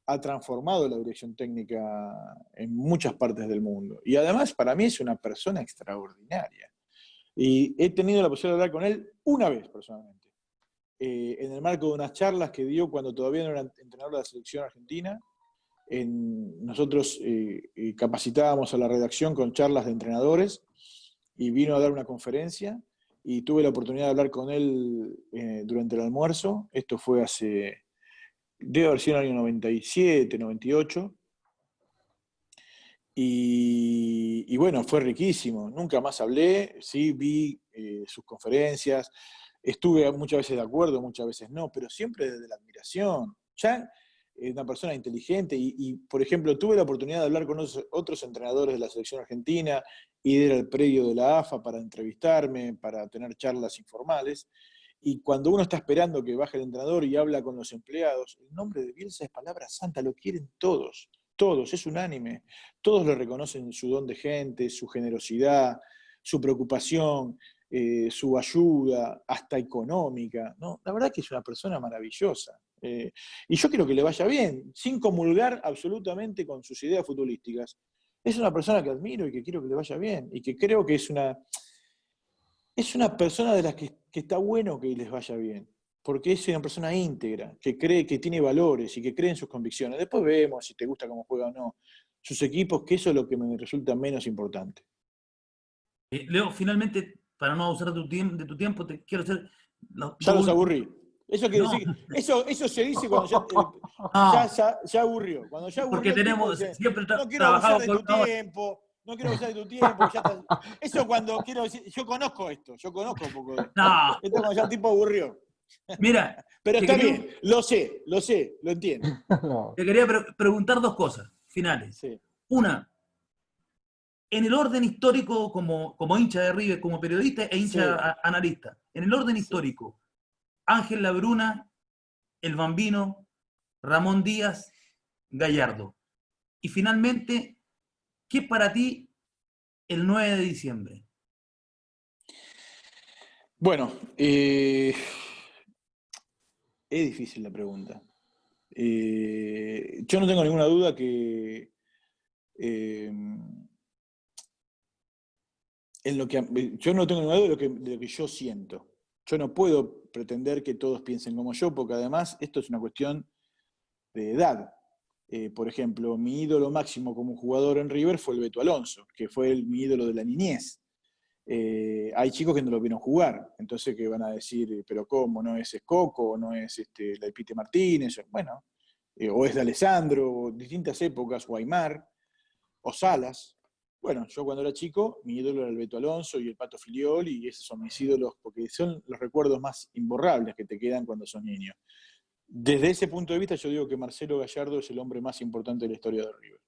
ha transformado la dirección técnica en muchas partes del mundo. Y además para mí es una persona extraordinaria. Y he tenido la posibilidad de hablar con él una vez personalmente, en el marco de unas charlas que dio cuando todavía no era entrenador de la selección argentina. Nosotros capacitábamos a la redacción con charlas de entrenadores y vino a dar una conferencia y tuve la oportunidad de hablar con él durante el almuerzo. Esto fue debe haber sido en el año 97, 98. Y bueno, fue riquísimo. Nunca más hablé, sí, vi sus conferencias, estuve muchas veces de acuerdo, muchas veces no, pero siempre desde la admiración. Ya una persona inteligente y, por ejemplo, tuve la oportunidad de hablar con otros entrenadores de la selección argentina y de ir al predio de la AFA para entrevistarme, para tener charlas informales. Y cuando uno está esperando que baje el entrenador y habla con los empleados, el nombre de Bielsa es palabra santa, lo quieren todos, todos, es unánime. Todos le reconocen su don de gente, su generosidad, su preocupación, su ayuda, hasta económica, ¿no? La verdad que es una persona maravillosa. Y yo quiero que le vaya bien, sin comulgar absolutamente con sus ideas futbolísticas. Es una persona que admiro y que quiero que le vaya bien, y que creo que es una persona de las que está bueno que les vaya bien, porque es una persona íntegra, que cree, que tiene valores y que cree en sus convicciones. Después vemos si te gusta cómo juega o no sus equipos, que eso es lo que me resulta menos importante. Leo, finalmente, para no abusar de tu tiempo, te quiero hacer... Ya los aburrí. Eso quiere No, decir, eso se dice cuando no, ya aburrió. Cuando ya porque aburrió el tipo, tenemos, dice, siempre no quiero abusar trabajado de con tu una hora. tiempo, no quiero abusar de tu tiempo. Ya está. Eso cuando quiero decir, yo conozco esto, yo conozco un poco de esto. No, Esto cuando ya el tipo aburrió. mira, Pero te está quería, bien, lo entiendo. No. te quería preguntar dos cosas finales. Sí, Una, en el orden histórico, como hincha de River, como periodista e hincha sí, analista, en el orden sí. histórico, Ángel Labruna, El Bambino, Ramón Díaz, Gallardo. Y finalmente, ¿qué es para ti el 9 de diciembre? Bueno, es difícil la pregunta. Yo no tengo ninguna duda que eh, yo no tengo ninguna duda de lo que yo siento, yo no puedo pretender que todos piensen como yo, porque además esto es una cuestión de edad. Por ejemplo, mi ídolo máximo como jugador en River fue el Beto Alonso, que fue mi ídolo de la niñez. Hay chicos que no lo vieron jugar, entonces que van a decir, pero ¿cómo? ¿No es Coco? ¿No es la Pite Martínez? Bueno, o es de Alessandro, distintas épocas, o Aymar, o Salas. Bueno, yo cuando era chico, mi ídolo era el Beto Alonso y el Pato Filiol, y esos son mis ídolos, porque son los recuerdos más imborrables que te quedan cuando sos niño. Desde ese punto de vista, yo digo que Marcelo Gallardo es el hombre más importante de la historia de River.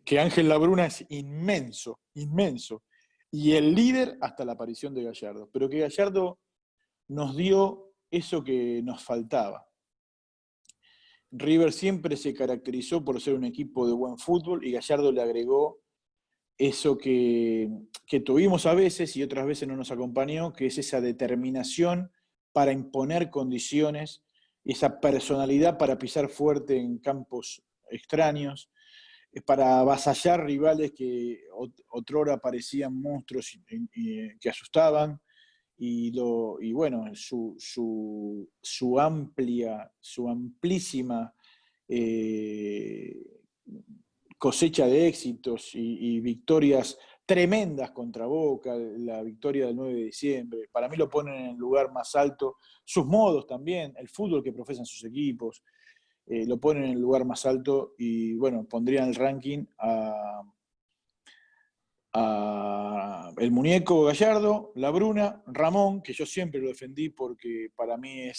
Que Ángel Labruna es inmenso, inmenso. Y el líder hasta la aparición de Gallardo. Pero que Gallardo nos dio eso que nos faltaba. River siempre se caracterizó por ser un equipo de buen fútbol y Gallardo le agregó eso que tuvimos a veces y otras veces no nos acompañó, que es esa determinación para imponer condiciones, esa personalidad para pisar fuerte en campos extraños, para avasallar rivales que otrora parecían monstruos que asustaban, y bueno, su amplísima cosecha de éxitos y victorias tremendas contra Boca, la victoria del 9 de diciembre, para mí lo ponen en el lugar más alto, sus modos también, el fútbol que profesan sus equipos, lo ponen en el lugar más alto y bueno, pondrían el ranking a el muñeco Gallardo, La Bruna, Ramón, que yo siempre lo defendí porque para mí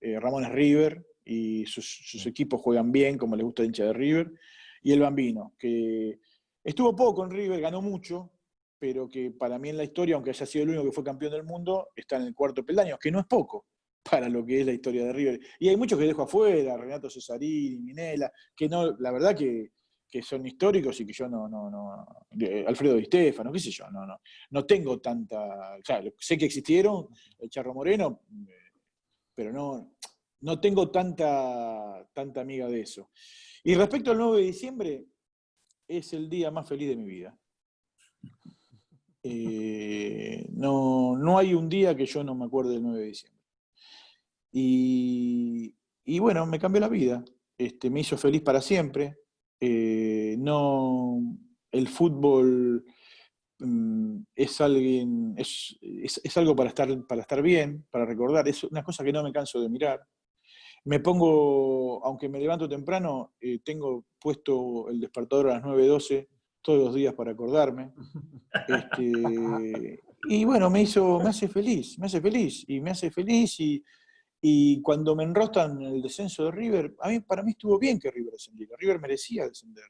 Ramón es River y sus equipos juegan bien, como le gusta el hincha de River, y el Bambino, que estuvo poco en River, ganó mucho, pero que para mí en la historia, aunque haya sido el único que fue campeón del mundo, está en el cuarto peldaño, que no es poco para lo que es la historia de River. Y hay muchos que dejo afuera, Renato Cesarini, Minela, que no, la verdad que son históricos y que yo Alfredo Di Stéfano, qué sé yo, no tengo tanta, o sea, sé que existieron, el Charro Moreno, pero no tengo tanta amiga de eso. Y respecto al 9 de diciembre, es el día más feliz de mi vida. No hay un día que yo no me acuerde del 9 de diciembre. Y bueno, me cambió la vida, me hizo feliz para siempre. El fútbol es algo para estar bien, para recordar, es una cosa que no me canso de mirar. Me pongo, aunque me levanto temprano, tengo puesto el despertador a las 9:12 todos los días para acordarme. Y bueno, me hace feliz, y cuando me enroscan el descenso de River, para mí estuvo bien que River descendiera, River merecía descender.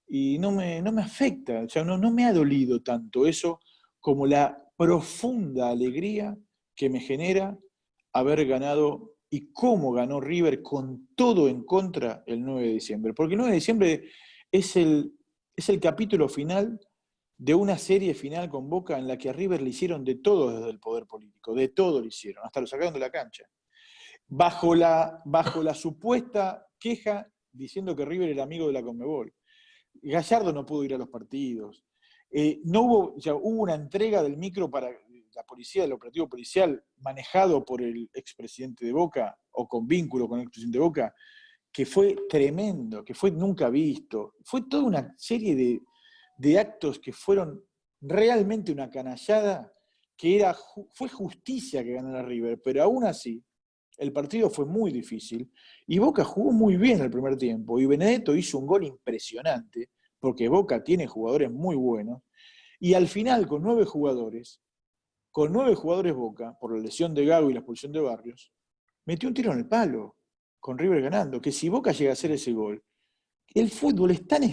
Y no me afecta, o sea, no me ha dolido tanto eso como la profunda alegría que me genera haber ganado y cómo ganó River con todo en contra el 9 de diciembre. Porque el 9 de diciembre es el capítulo final de una serie final con Boca en la que a River le hicieron de todo desde el poder político, de todo le hicieron, hasta lo sacaron de la cancha. Bajo la supuesta queja diciendo que River era amigo de la Conmebol. Gallardo no pudo ir a los partidos. Hubo una entrega del micro para la policía, el operativo policial, manejado por el expresidente de Boca, o con vínculo con el expresidente de Boca, que fue tremendo, que fue nunca visto. Fue toda una serie de actos que fueron realmente una canallada, que fue justicia que ganara River, pero aún así, el partido fue muy difícil y Boca jugó muy bien el primer tiempo y Benedetto hizo un gol impresionante porque Boca tiene jugadores muy buenos y al final con 9 jugadores Boca, por la lesión de Gago y la expulsión de Barrios, metió un tiro en el palo con River ganando, que si Boca llega a hacer ese gol, el fútbol es tan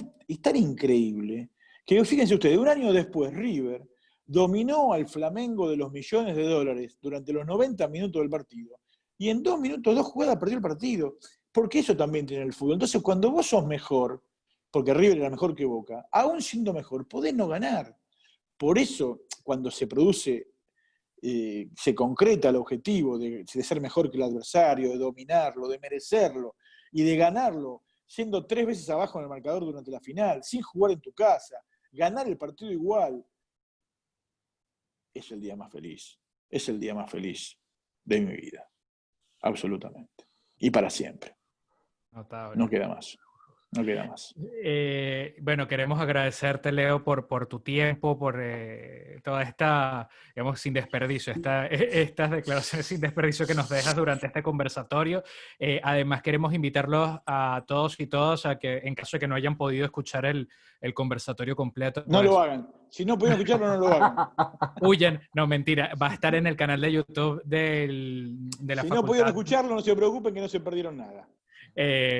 increíble que fíjense ustedes, un año después River dominó al Flamengo de los millones de dólares durante los 90 minutos del partido y en 2 minutos, 2 jugadas perdió el partido, porque eso también tiene el fútbol. Entonces cuando vos sos mejor, porque River era mejor que Boca, aún siendo mejor, podés no ganar. Por eso, cuando se produce, se concreta el objetivo de ser mejor que el adversario, de dominarlo, de merecerlo y de ganarlo, siendo 3 veces abajo en el marcador durante la final, sin jugar en tu casa, ganar el partido igual, es el día más feliz. es el día más feliz de mi vida. Absolutamente. Y para siempre. Notable. No queda más. No queda más. Bueno, queremos agradecerte, Leo, por tu tiempo, por toda esta, digamos, sin desperdicio, estas declaraciones sin desperdicio que nos dejas durante este conversatorio. Además, queremos invitarlos a todos y todas a que, en caso de que no hayan podido escuchar el conversatorio completo, No pues, lo hagan. Si no pueden escucharlo, no lo hagan. huyan. No, mentira. Va a estar en el canal de YouTube de la Si facultad. no pudieron escucharlo, no se preocupen que no se perdieron nada.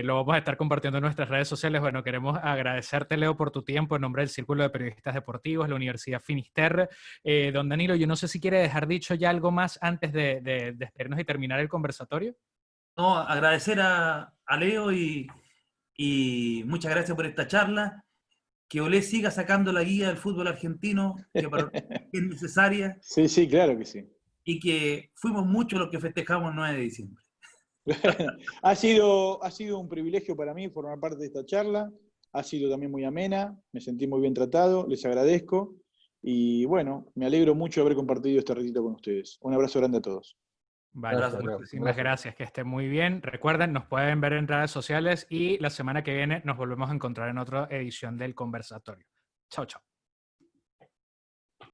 Lo vamos a estar compartiendo en nuestras redes sociales. Bueno, queremos agradecerte, Leo, por tu tiempo en nombre del Círculo de Periodistas Deportivos, la Universidad Finisterre. Don Danilo, yo no sé si quiere dejar dicho ya algo más antes de despedirnos y terminar el conversatorio. No, agradecer a Leo y muchas gracias por esta charla. Que Olé siga sacando la guía del fútbol argentino, que es necesaria, Sí, sí, claro que sí. y que fuimos muchos los que festejamos el 9 de diciembre. Ha sido un privilegio para mí formar parte de esta charla. Ha sido también muy amena. Me sentí muy bien tratado. Les agradezco. Y bueno, me alegro mucho de haber compartido este ratito con ustedes. Un abrazo grande a todos. Vale, Gracias, Leo. muchísimas gracias, que estén muy bien. Recuerden, nos pueden ver en redes sociales y la semana que viene nos volvemos a encontrar en otra edición del conversatorio. Chao, chao.